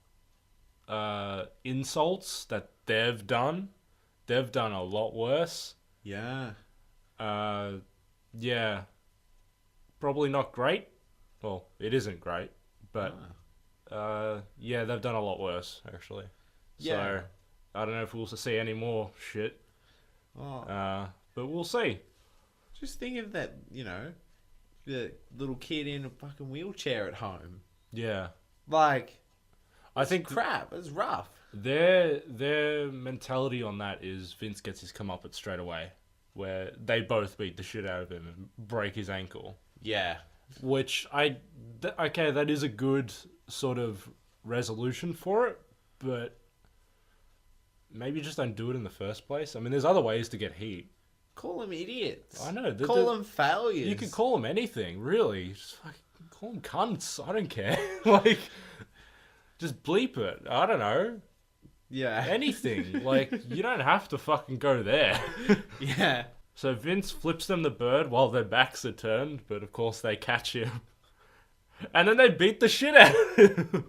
insults that they've done. They've done a lot worse. Yeah. Yeah. Probably not great. Well, it isn't great, but yeah, they've done a lot worse, actually. Yeah. So, I don't know if we'll see any more shit. Oh. But we'll see. Just think of that, the little kid in a fucking wheelchair at home. Yeah. Like, I think crap. It's rough. their mentality on that is Vince gets his comeuppance straight away, where they both beat the shit out of him and break his ankle. Yeah. Which okay, that is a good sort of resolution for it, but maybe just don't do it in the first place. I mean, there's other ways to get heat. Call them idiots. I know. Call them failures. You could call them anything, really. Just fucking call them cunts. I don't care. Like, just bleep it. I don't know. Yeah. Anything. Like, you don't have to fucking go there. Yeah. So Vince flips them the bird while their backs are turned, but of course they catch him And then they beat the shit out of him.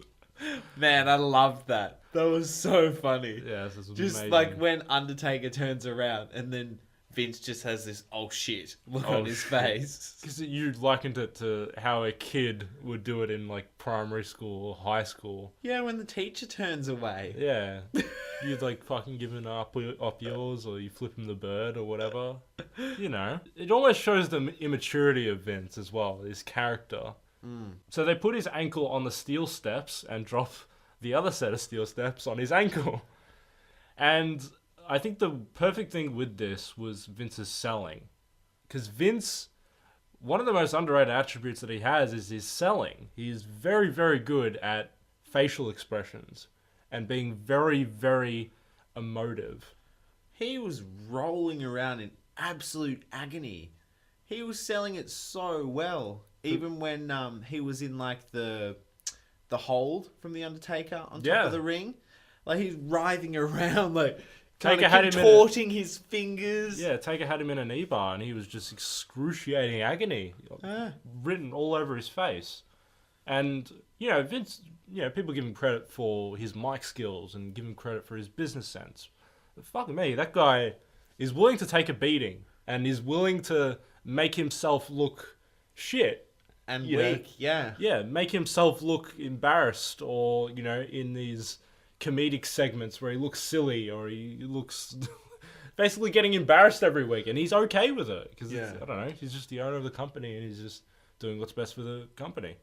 Man, I loved that. That was so funny. Yeah, this is Just amazing. like when Undertaker turns around and then Vince just has this oh shit look on his face. Because you likened it to how a kid would do it in like primary school or high school. Yeah, when the teacher turns away. Yeah. You'd like fucking give him up yours, or you flip him the bird or whatever. You know. It almost shows the immaturity of Vince as well, his character. So they put his ankle on the steel steps and drop the other set of steel steps on his ankle. And I think the perfect thing with this was Vince's selling. Because Vince, one of the most underrated attributes that he has is his selling. He is very, very good at facial expressions and being very, very emotive. He was rolling around in absolute agony. He was selling it so well. Even when he was in like the hold from the Undertaker on top of the ring, like he's writhing around, like kind of contorting his fingers. Yeah, Taker had him in a knee bar, and he was just excruciating agony, written all over his face. And you know, Vince, you know, people give him credit for his mic skills and give him credit for his business sense. But fuck me, that guy is willing to take a beating and is willing to make himself look shit. And you weak, know, yeah, make himself look embarrassed, or you know, in these comedic segments where he looks silly or he looks basically getting embarrassed every week, and he's okay with it because I don't know, he's just the owner of the company and he's just doing what's best for the company.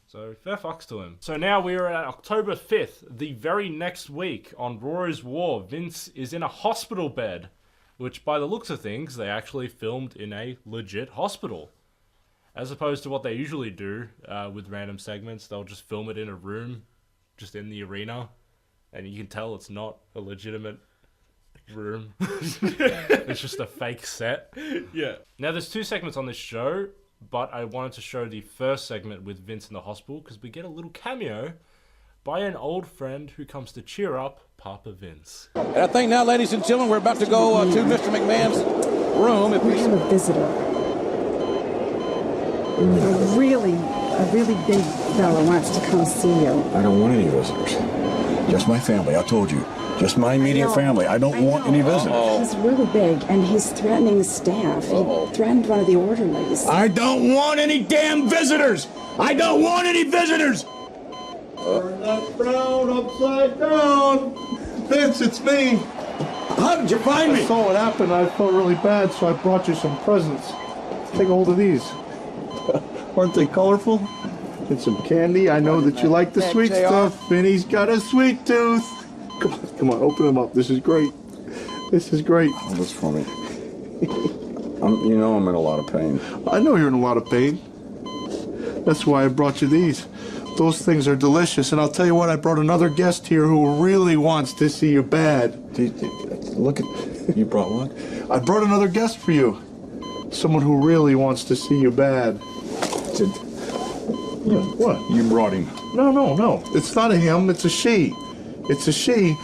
So fair fucks to him. So now we're at October 5th, the very next week on Raw is War. Vince is in a hospital bed, which by the looks of things they actually filmed in a legit hospital. As opposed to what they usually do with random segments, they'll just film it in a room, just in the arena, and you can tell it's not a legitimate room. It's just a fake set. Yeah. Now, there's 2 segments on this show, but I wanted to show the first segment with Vince in the hospital because we get a little cameo by an old friend who comes to cheer up Papa Vince. And I think now, ladies and gentlemen, we're about to go to Mr. McMahon's room. We have a visitor. A really big fella wants to come see you. I don't want any visitors. Just my family, I told you. Just my immediate family. I don't want any visitors. He's really big, and he's threatening the staff. He threatened one of the orderlies. I don't want any damn visitors! I don't want any visitors! Turn that frown upside down. Vince, it's me. How did you find me? I saw what happened. I felt really bad, so I brought you some presents. Take a hold of these. Aren't they colorful? And some candy. I know that you like the sweet stuff. Vinny's got a sweet tooth. Come on, open them up. This is great. This is great. Oh, that's funny. You know I'm in a lot of pain. I know you're in a lot of pain. That's why I brought you these. Those things are delicious. And I'll tell you what, I brought another guest here who really wants to see you bad. Look at... You brought what? I brought another guest for you. Someone who really wants to see you bad. What? You brought him. No. It's not a him, it's a she. It's a she.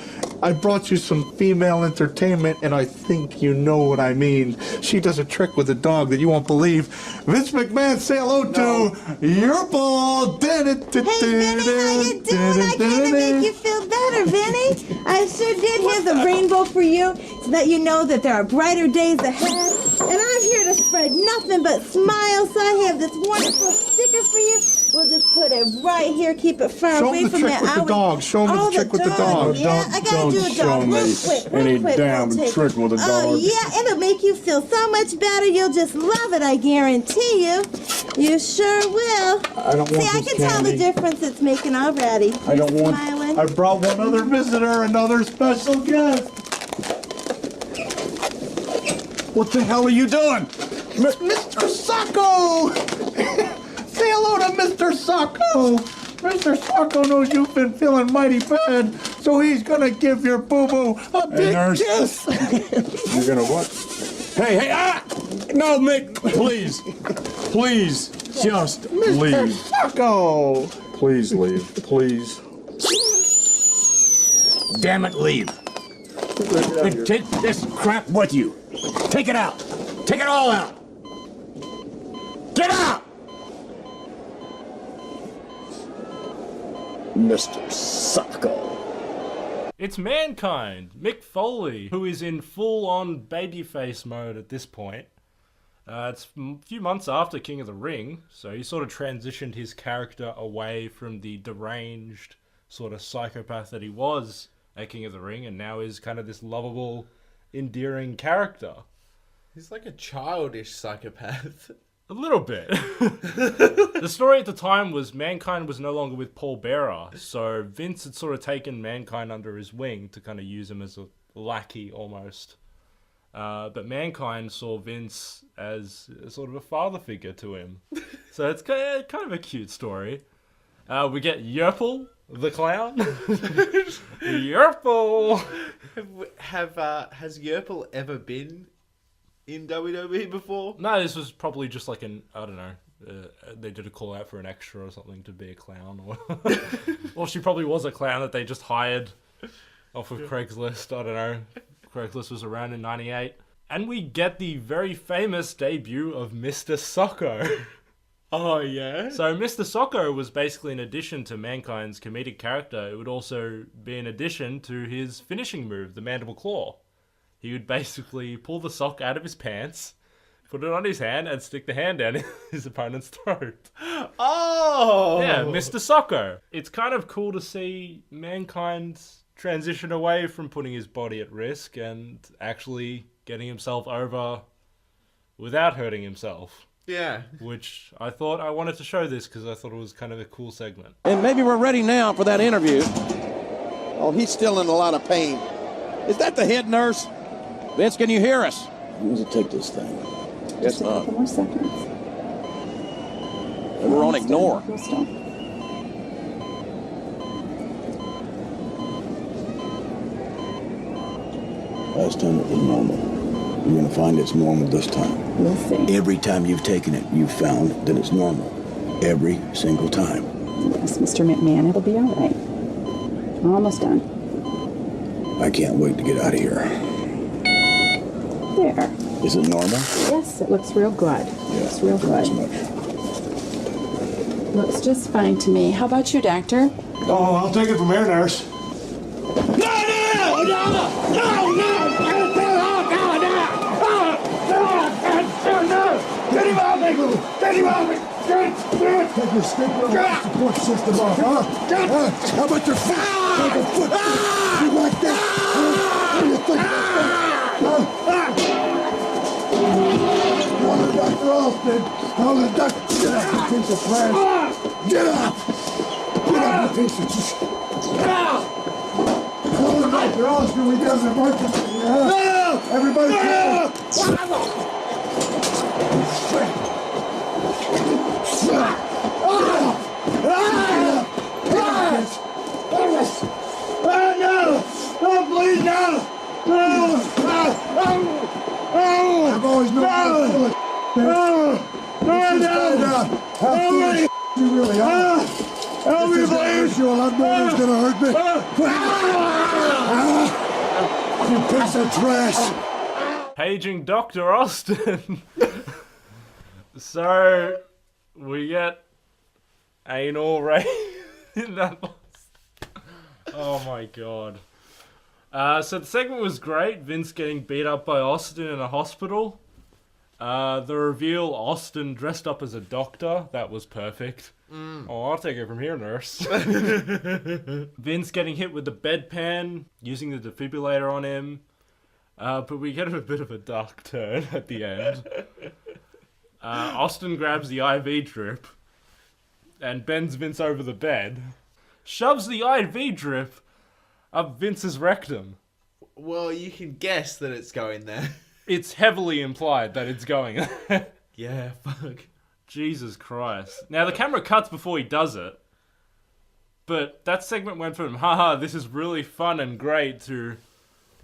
I brought you some female entertainment, and I think you know what I mean. She does a trick with a dog that you won't believe. Vince McMahon, say hello to your ball. Hey, Vinny, how you doing? I came to make you feel better, Vinny. I sure did. Here's a rainbow for you so that you know that there are brighter days ahead. And I'm here to spread nothing but smiles, so I have this wonderful sticker for you. We'll just put it right here, keep it far Show away him the from trick that. with the dog. Show him the trick with the dog. Yeah, I gotta do a dog real quick. Any damn trick with a dog. Oh, yeah, it'll make you feel so much better. You'll just love it, I guarantee you. You sure will. I don't want See, I this can tell the candy. difference it's making already. I don't want... Smiling. I brought one other visitor, another special guest. What the hell are you doing? Mr. Sacco! Say hello to Mr. Sacco. Mr. Sacco knows you've been feeling mighty bad, so he's gonna give your boo-boo a big nurse. kiss. You're gonna what? Hey, ah! No, Mick, please. Please, just Mr. leave. Sacco! Please leave, please. Damn it, leave. And take this crap with you. Take it out. Take it all out. Get out! Mr. Socko. It's Mankind, Mick Foley, who is in full-on babyface mode at this point. It's a few months after King of the Ring, so he sort of transitioned his character away from the deranged sort of psychopath that he was at King of the Ring, and now is kind of this lovable, endearing character. He's like a childish psychopath. A little bit. The story at the time was Mankind was no longer with Paul Bearer, so Vince had sort of taken Mankind under his wing to kind of use him as a lackey almost. But Mankind saw Vince as sort of a father figure to him. So it's kind of a cute story. We get Yerple, the clown. Yerple! Has Yerple ever been in WWE before? No, this was probably just like I don't know, they did a call out for an extra or something to be a clown. Or she probably was a clown that they just hired off of Craigslist. I don't know. Craigslist was around in 98. And we get the very famous debut of Mr. Socko. Oh, yeah? So Mr. Socko was basically an addition to Mankind's comedic character. It would also be an addition to his finishing move, the Mandible Claw. He would basically pull the sock out of his pants, put it on his hand, and stick the hand down his opponent's throat. Oh! Yeah, Mr. Socko. It's kind of cool to see Mankind transition away from putting his body at risk and actually getting himself over without hurting himself. Yeah. Which I thought I wanted to show this because I thought it was kind of a cool segment. And maybe we're ready now for that interview. Oh, he's still in a lot of pain. Is that the head nurse? Vince, can you hear us? How long does it take this thing? Just a couple more seconds. We're on ignore. We'll stop. Last time it was normal. You're going to find it's normal this time. We'll see. Every time you've taken it, you've found that it's normal. Every single time. Yes, Mr. McMahon, it'll be all right. We're almost done. I can't wait to get out of here. There. Is it normal? Yes, it looks real good. Yeah, Looks real good. as much. Looks just fine to me. How about you, doctor? Oh, I'll take it from here, nurse. Get him out, Nicholas! Get him out! Take your stapler support system off, huh? How about your foot? Take a foot. You like that? What do you think about that? Call the Dr. Austin. Call the doctor. Get up, you piece of trash. Get up! Get up, you piece of trash. Call the Dr. Austin. We got an emergency. Everybody get up. I've always known how you really are. Help me, please. You a lot more than's gonna hurt me. You piece of trash. Paging Dr. Austin. So, we get anal rape in that. Oh my god. So the segment was great. Vince getting beat up by Austin in a hospital. The reveal, Austin dressed up as a doctor. That was perfect. Oh, I'll take it from here, nurse. Vince getting hit with the bedpan, using the defibrillator on him. But we get a bit of a dark turn at the end. Austin grabs the IV drip and bends Vince over the bed, shoves the IV drip up Vince's rectum. Well, you can guess that it's going there. It's heavily implied that it's going there. Yeah, fuck. Jesus Christ. Now, the camera cuts before he does it, but that segment went from, haha, this is really fun and great, to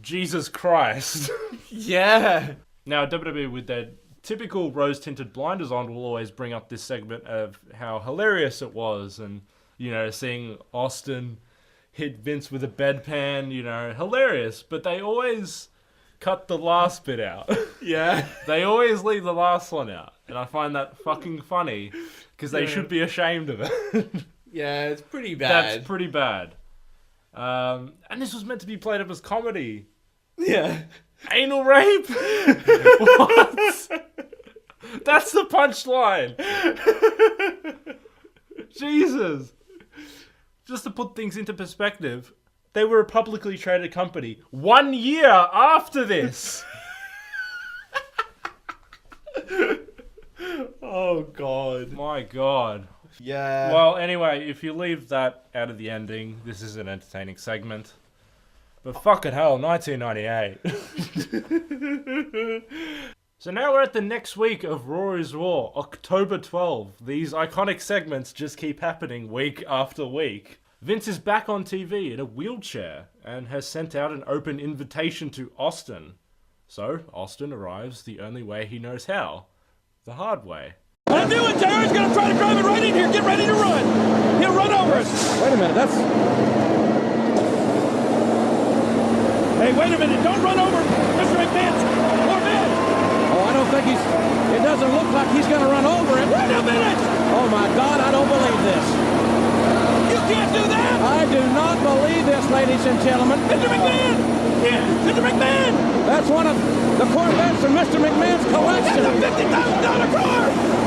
Jesus Christ. Yeah. Now, WWE, with their typical rose-tinted blinders on, will always bring up this segment of how hilarious it was, and, you know, seeing Austin hit Vince with a bedpan, you know, hilarious, but they always cut the last bit out. Yeah. They always leave the last one out, and I find that fucking funny, because they should be ashamed of it. Yeah, it's pretty bad. That's pretty bad. And this was meant to be played up as comedy. Yeah. Anal rape? What? That's the punchline. Jesus. Just to put things into perspective, they were a publicly traded company 1 year after this. Oh, God. My God. Yeah. Well, anyway, if you leave that out of the ending, this is an entertaining segment. But fucking hell, 1998. So now we're at the next week of Raw is Raw, October 12. These iconic segments just keep happening week after week. Vince is back on TV in a wheelchair and has sent out an open invitation to Austin. So Austin arrives the only way he knows how, the hard way. I knew it, JR. He's going to try to drive it right in here. Get ready to run. He'll run over us. Wait a minute. That's... Hey, wait a minute. Don't run over Mr. McMahon's Corvette. Oh, I don't think he's... It doesn't look like he's going to run over it. Wait a minute. Oh, my God. I don't believe this. You can't do that. I do not believe this, ladies and gentlemen. Mr. McMahon. Yeah. Mr. McMahon. That's one of the Corvettes from Mr. McMahon's collection. That's a $50,000 car.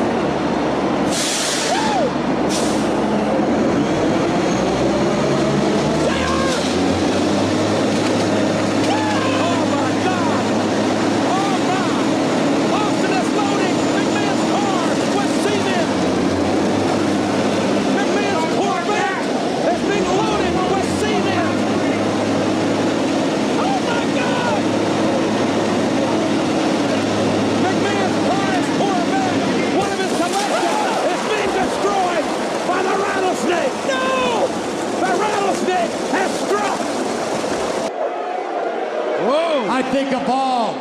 I think of all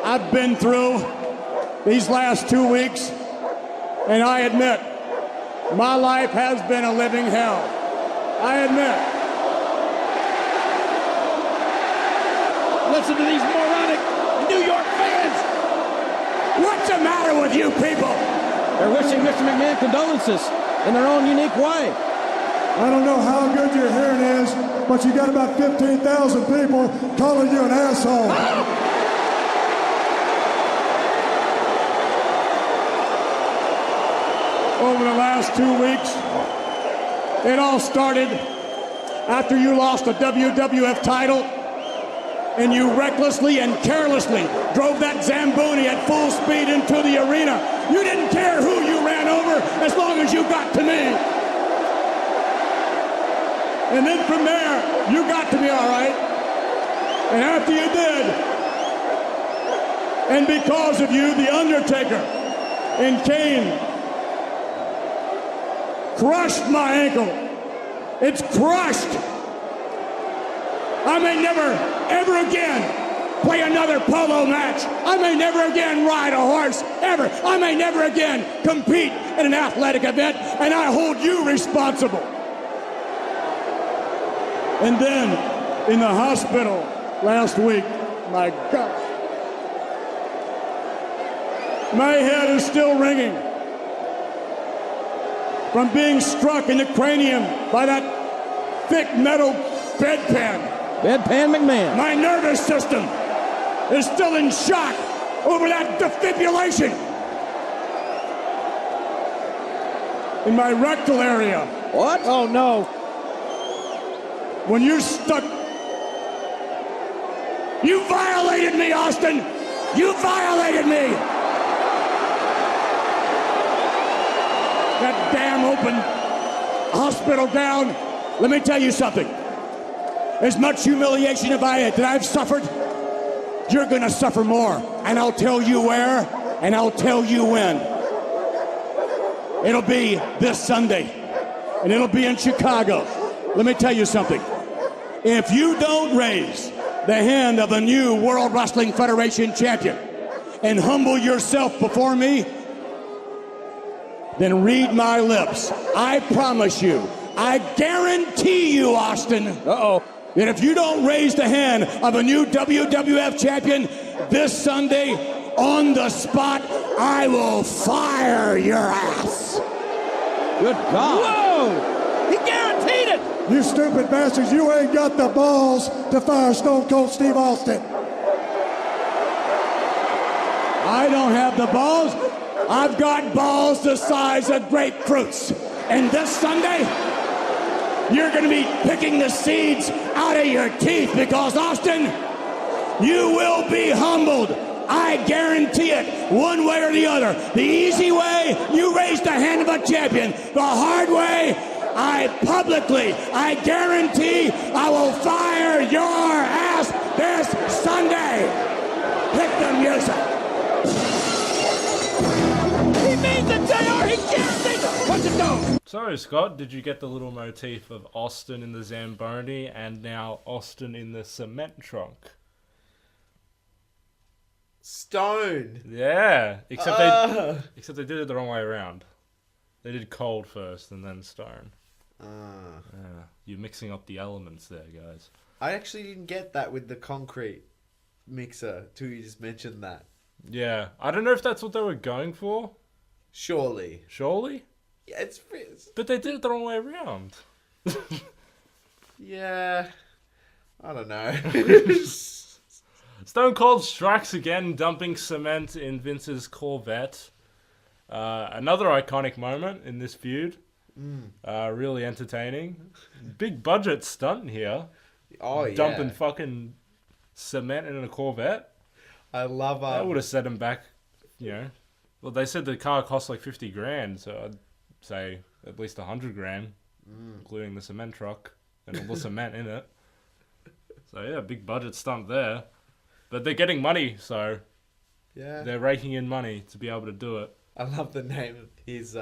I've been through these last 2 weeks, and I admit, my life has been a living hell. I admit. Listen to these moronic New York fans. What's the matter with you people? They're wishing Mr. McMahon condolences in their own unique way. I don't know how good your hearing is, but you got about 15,000 people calling you an asshole. Over the last 2 weeks, it all started after you lost the WWF title and you recklessly and carelessly drove that Zamboni at full speed into the arena. You didn't care who you ran over as long as you got to me. And then from there, you got to me all right. And after you did, and because of you, The Undertaker and Kane crushed my ankle. It's crushed. I may never, ever again play another polo match. I may never again ride a horse, ever. I may never again compete in an athletic event, and I hold you responsible. And then, in the hospital last week, my God, my head is still ringing from being struck in the cranium by that thick metal bedpan. Bedpan McMahon. My nervous system is still in shock over that defibrillation. In my rectal area. What? Oh, no. When you stuck... You violated me, Austin! You violated me! That damn open hospital gown. Let me tell you something. As much humiliation that I've suffered, you're gonna suffer more. And I'll tell you where, and I'll tell you when. It'll be this Sunday, and it'll be in Chicago. Let me tell you something. If you don't raise the hand of the new World Wrestling Federation champion and humble yourself before me, then read my lips. I promise you, I guarantee you, Austin, that if you don't raise the hand of a new WWF champion this Sunday on the spot, I will fire your ass. Good God. Whoa! He guaranteed it! You stupid bastards, you ain't got the balls to fire Stone Cold Steve Austin. I don't have the balls. I've got balls the size of grapefruits. And this Sunday, you're going to be picking the seeds out of your teeth because, Austin, you will be humbled. I guarantee it, one way or the other. The easy way, you raise the hand of a champion. The hard way, I guarantee I will fire your ass this Sunday. Hit the music. He means it, JR! He guarantees it! What's it do? So, Scott, did you get the little motif of Austin in the Zamboni and now Austin in the cement trunk? Stone. Yeah, except they did it the wrong way around. They did cold first and then stone. Yeah, you're mixing up the elements there, guys. I actually didn't get that with the concrete mixer till you just mentioned that. Yeah, I don't know if that's what they were going for. Surely. Yeah, it's but they did it the wrong way around. Yeah, I don't know. Stone Cold strikes again, dumping cement in Vince's Corvette. Another iconic moment in this feud. Really entertaining. Big budget stunt here. Oh, yeah. Dumping fucking cement in a Corvette. I love that would have set him back, you know. Well, they said the car cost like 50 grand, so I'd say at least 100 grand, including the cement truck and all the cement in it. So yeah, big budget stunt there. But they're getting money, so yeah, they're raking in money to be able to do it. I love the name of his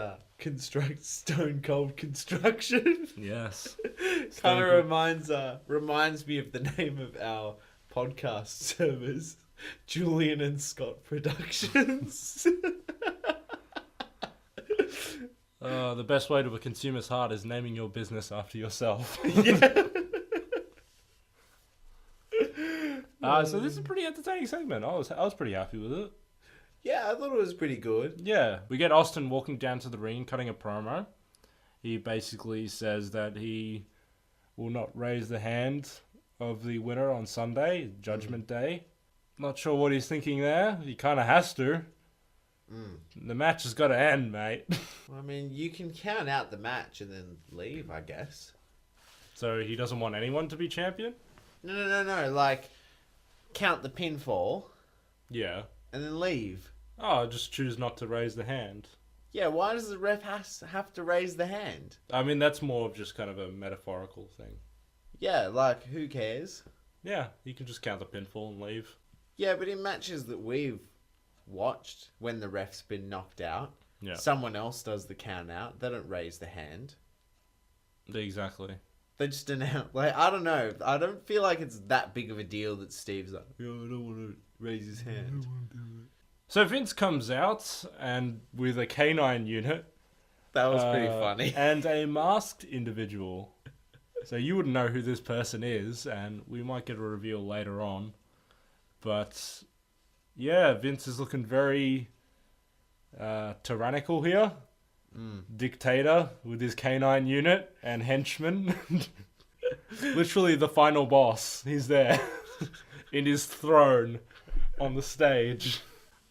Stone Cold Construction. Yes. Kind of reminds me of the name of our podcast servers, Julian and Scott Productions. The best way to a consumer's heart is naming your business after yourself. Yeah. So this is a pretty entertaining segment. I was pretty happy with it. Yeah, I thought it was pretty good. Yeah, we get Austin walking down to the ring, cutting a promo. He basically says that he will not raise the hand of the winner on Sunday, Judgment Day. Not sure what he's thinking there. He kind of has to. The match has got to end, mate. I mean, you can count out the match and then leave, I guess. So he doesn't want anyone to be champion? No. Like, count the pinfall. Yeah. And then leave. Oh, just choose not to raise the hand. Yeah, why does the ref have to raise the hand? I mean, that's more of just kind of a metaphorical thing. Yeah, like, who cares? Yeah, you can just count the pinfall and leave. Yeah, but in matches that we've watched, when the ref's been knocked out, yeah, someone else does the count out. They don't raise the hand. Exactly. They just announce, like, I don't know. I don't feel like it's that big of a deal that Steve's like, I don't want to raise his hand. So Vince comes out and with a canine unit. That was pretty funny. And a masked individual. So you wouldn't know who this person is, and we might get a reveal later on. But yeah, Vince is looking very tyrannical here. Dictator with his canine unit and henchmen. Literally the final boss. He's there in his throne on the stage.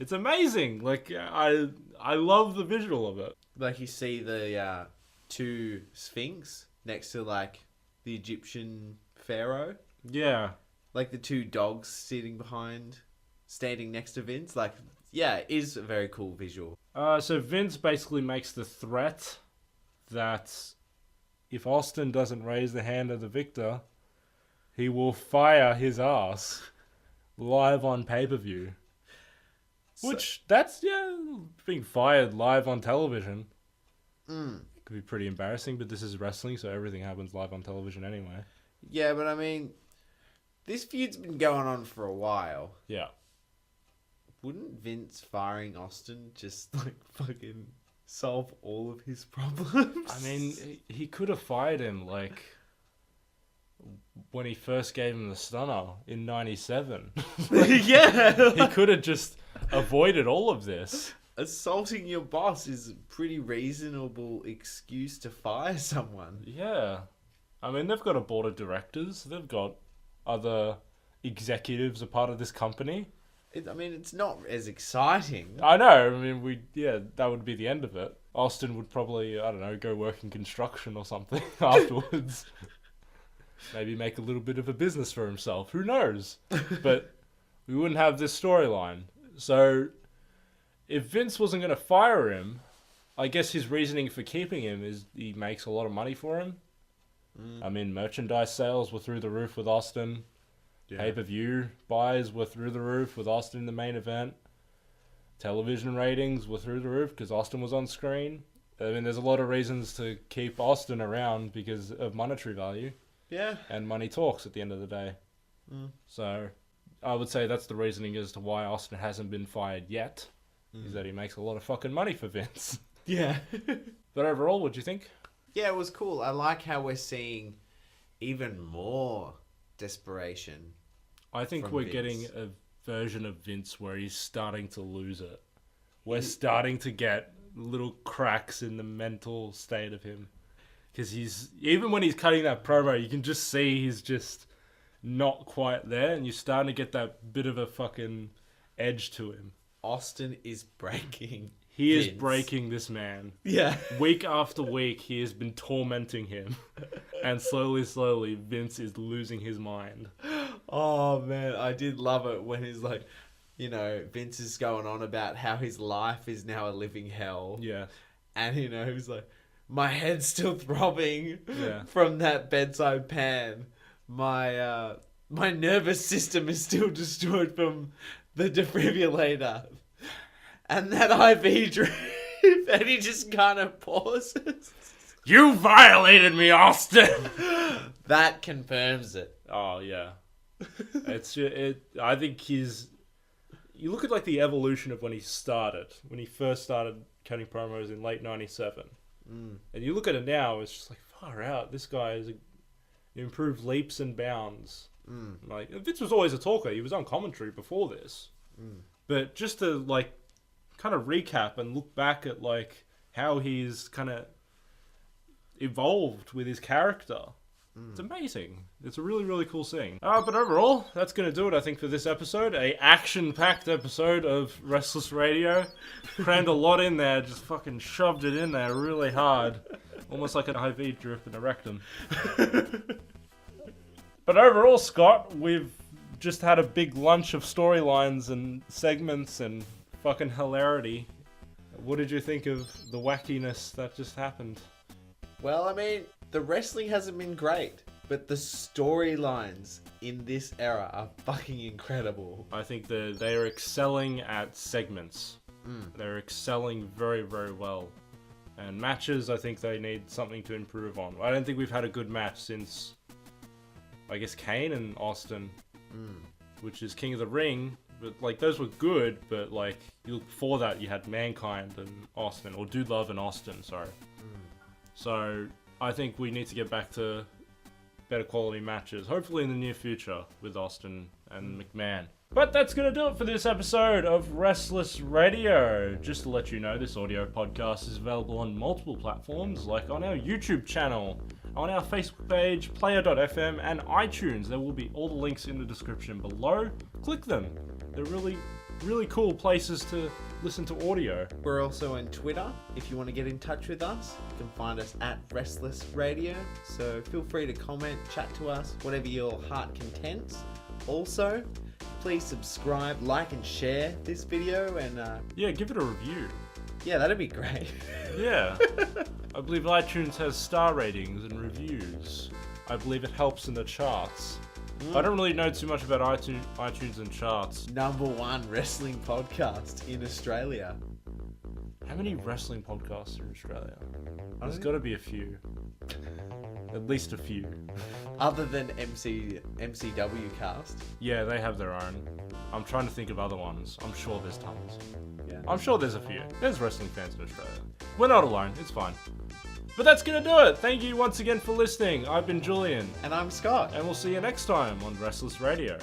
It's amazing. Like, I love the visual of it. Like, you see the two Sphinx next to, like, the Egyptian pharaoh. Yeah. Like the two dogs standing next to Vince. Like, yeah, it is a very cool visual. So Vince basically makes the threat that if Austin doesn't raise the hand of the victor, he will fire his ass live on pay-per-view. Which, that's, being fired live on television. Could be pretty embarrassing, but this is wrestling, so everything happens live on television anyway. Yeah, but I mean, this feud's been going on for a while. Yeah. Wouldn't Vince firing Austin just, like, fucking solve all of his problems? I mean, he could have fired him, like, when he first gave him the stunner in 97. Yeah. He could have just avoided all of this. assaulting your boss is a pretty reasonable excuse to fire someone. Yeah. I mean, they've got a board of directors. They've got other executives a part of this company. It's not as exciting. I know. I mean, that would be the end of it. Austin would probably, I don't know, go work in construction or something afterwards. Maybe make a little bit of a business for himself. Who knows? But we wouldn't have this storyline. So if Vince wasn't going to fire him, I guess his reasoning for keeping him is he makes a lot of money for him. I mean, merchandise sales were through the roof with Austin. Yeah. Pay-per-view buys were through the roof with Austin in the main event. Television ratings were through the roof because Austin was on screen. I mean, there's a lot of reasons to keep Austin around because of monetary value. Yeah. And money talks at the end of the day. So I would say that's the reasoning as to why Austin hasn't been fired yet. Is that he makes a lot of fucking money for Vince. Yeah. But overall, what do you think? Yeah, it was cool. I like how we're seeing even more desperation. I think we're getting a version of Vince where he's starting to lose it. We're starting to get little cracks in the mental state of him. Because even when he's cutting that promo, you can just see he's just not quite there, and you're starting to get that bit of a fucking edge to him. Austin is breaking. He is breaking this man. Yeah. Week after week, he has been tormenting him. And slowly, Vince is losing his mind. Oh, man. I did love it when he's like, Vince is going on about how his life is now a living hell. Yeah. And, he's like, my head's still throbbing from that bedside pan. My nervous system is still destroyed from the defibrillator. And that IV drip, and he just kind of pauses. You violated me, Austin! That confirms it. Oh, yeah. I think you look at like the evolution of when he first started cutting promos in late 97. And you look at it now, it's just like, far out, this guy has improved leaps and bounds. Like, Vince was always a talker, he was on commentary before this. But just to like kind of recap and look back at like how he's kind of evolved with his character. It's amazing. It's a really, really cool scene. But overall, that's going to do it, I think, for this episode. A action-packed episode of Wrestless Radio. Crammed a lot in there, just fucking shoved it in there really hard. Almost like an IV drip in a rectum. But overall, Scott, we've just had a big lunch of storylines and segments and fucking hilarity. What did you think of the wackiness that just happened? Well, I mean, the wrestling hasn't been great, but the storylines in this era are fucking incredible. I think they are excelling at segments. They're excelling very, very well. And matches, I think they need something to improve on. I don't think we've had a good match since, I guess, Kane and Austin, which is King of the Ring. But like those were good, but like before that you had Mankind and Austin, or Dude Love and Austin, sorry. So I think we need to get back to better quality matches, hopefully in the near future with Austin and McMahon. But that's going to do it for this episode of Wrestless Radio. Just to let you know, this audio podcast is available on multiple platforms, like on our YouTube channel, on our Facebook page, player.fm, and iTunes. There will be all the links in the description below. Click them. They're really, really cool places to listen to audio. We're also on Twitter. If you want to get in touch with us, you can find us at Wrestless Radio. So feel free to comment, chat to us, whatever your heart contents. Also, please subscribe, like, and share this video, and yeah, give it a review. Yeah, that'd be great. Yeah. I believe iTunes has star ratings and reviews. I believe it helps in the charts. I don't really know too much about iTunes and charts. #1 wrestling podcast in Australia. How many wrestling podcasts are in Australia? There's got to be a few. At least a few. Other than MCW Cast. Yeah, they have their own. I'm trying to think of other ones. I'm sure there's tons. Yeah. I'm sure there's a few. There's wrestling fans in Australia. We're not alone. It's fine. But that's going to do it. Thank you once again for listening. I've been Julian. And I'm Scott. And we'll see you next time on Wrestless Radio.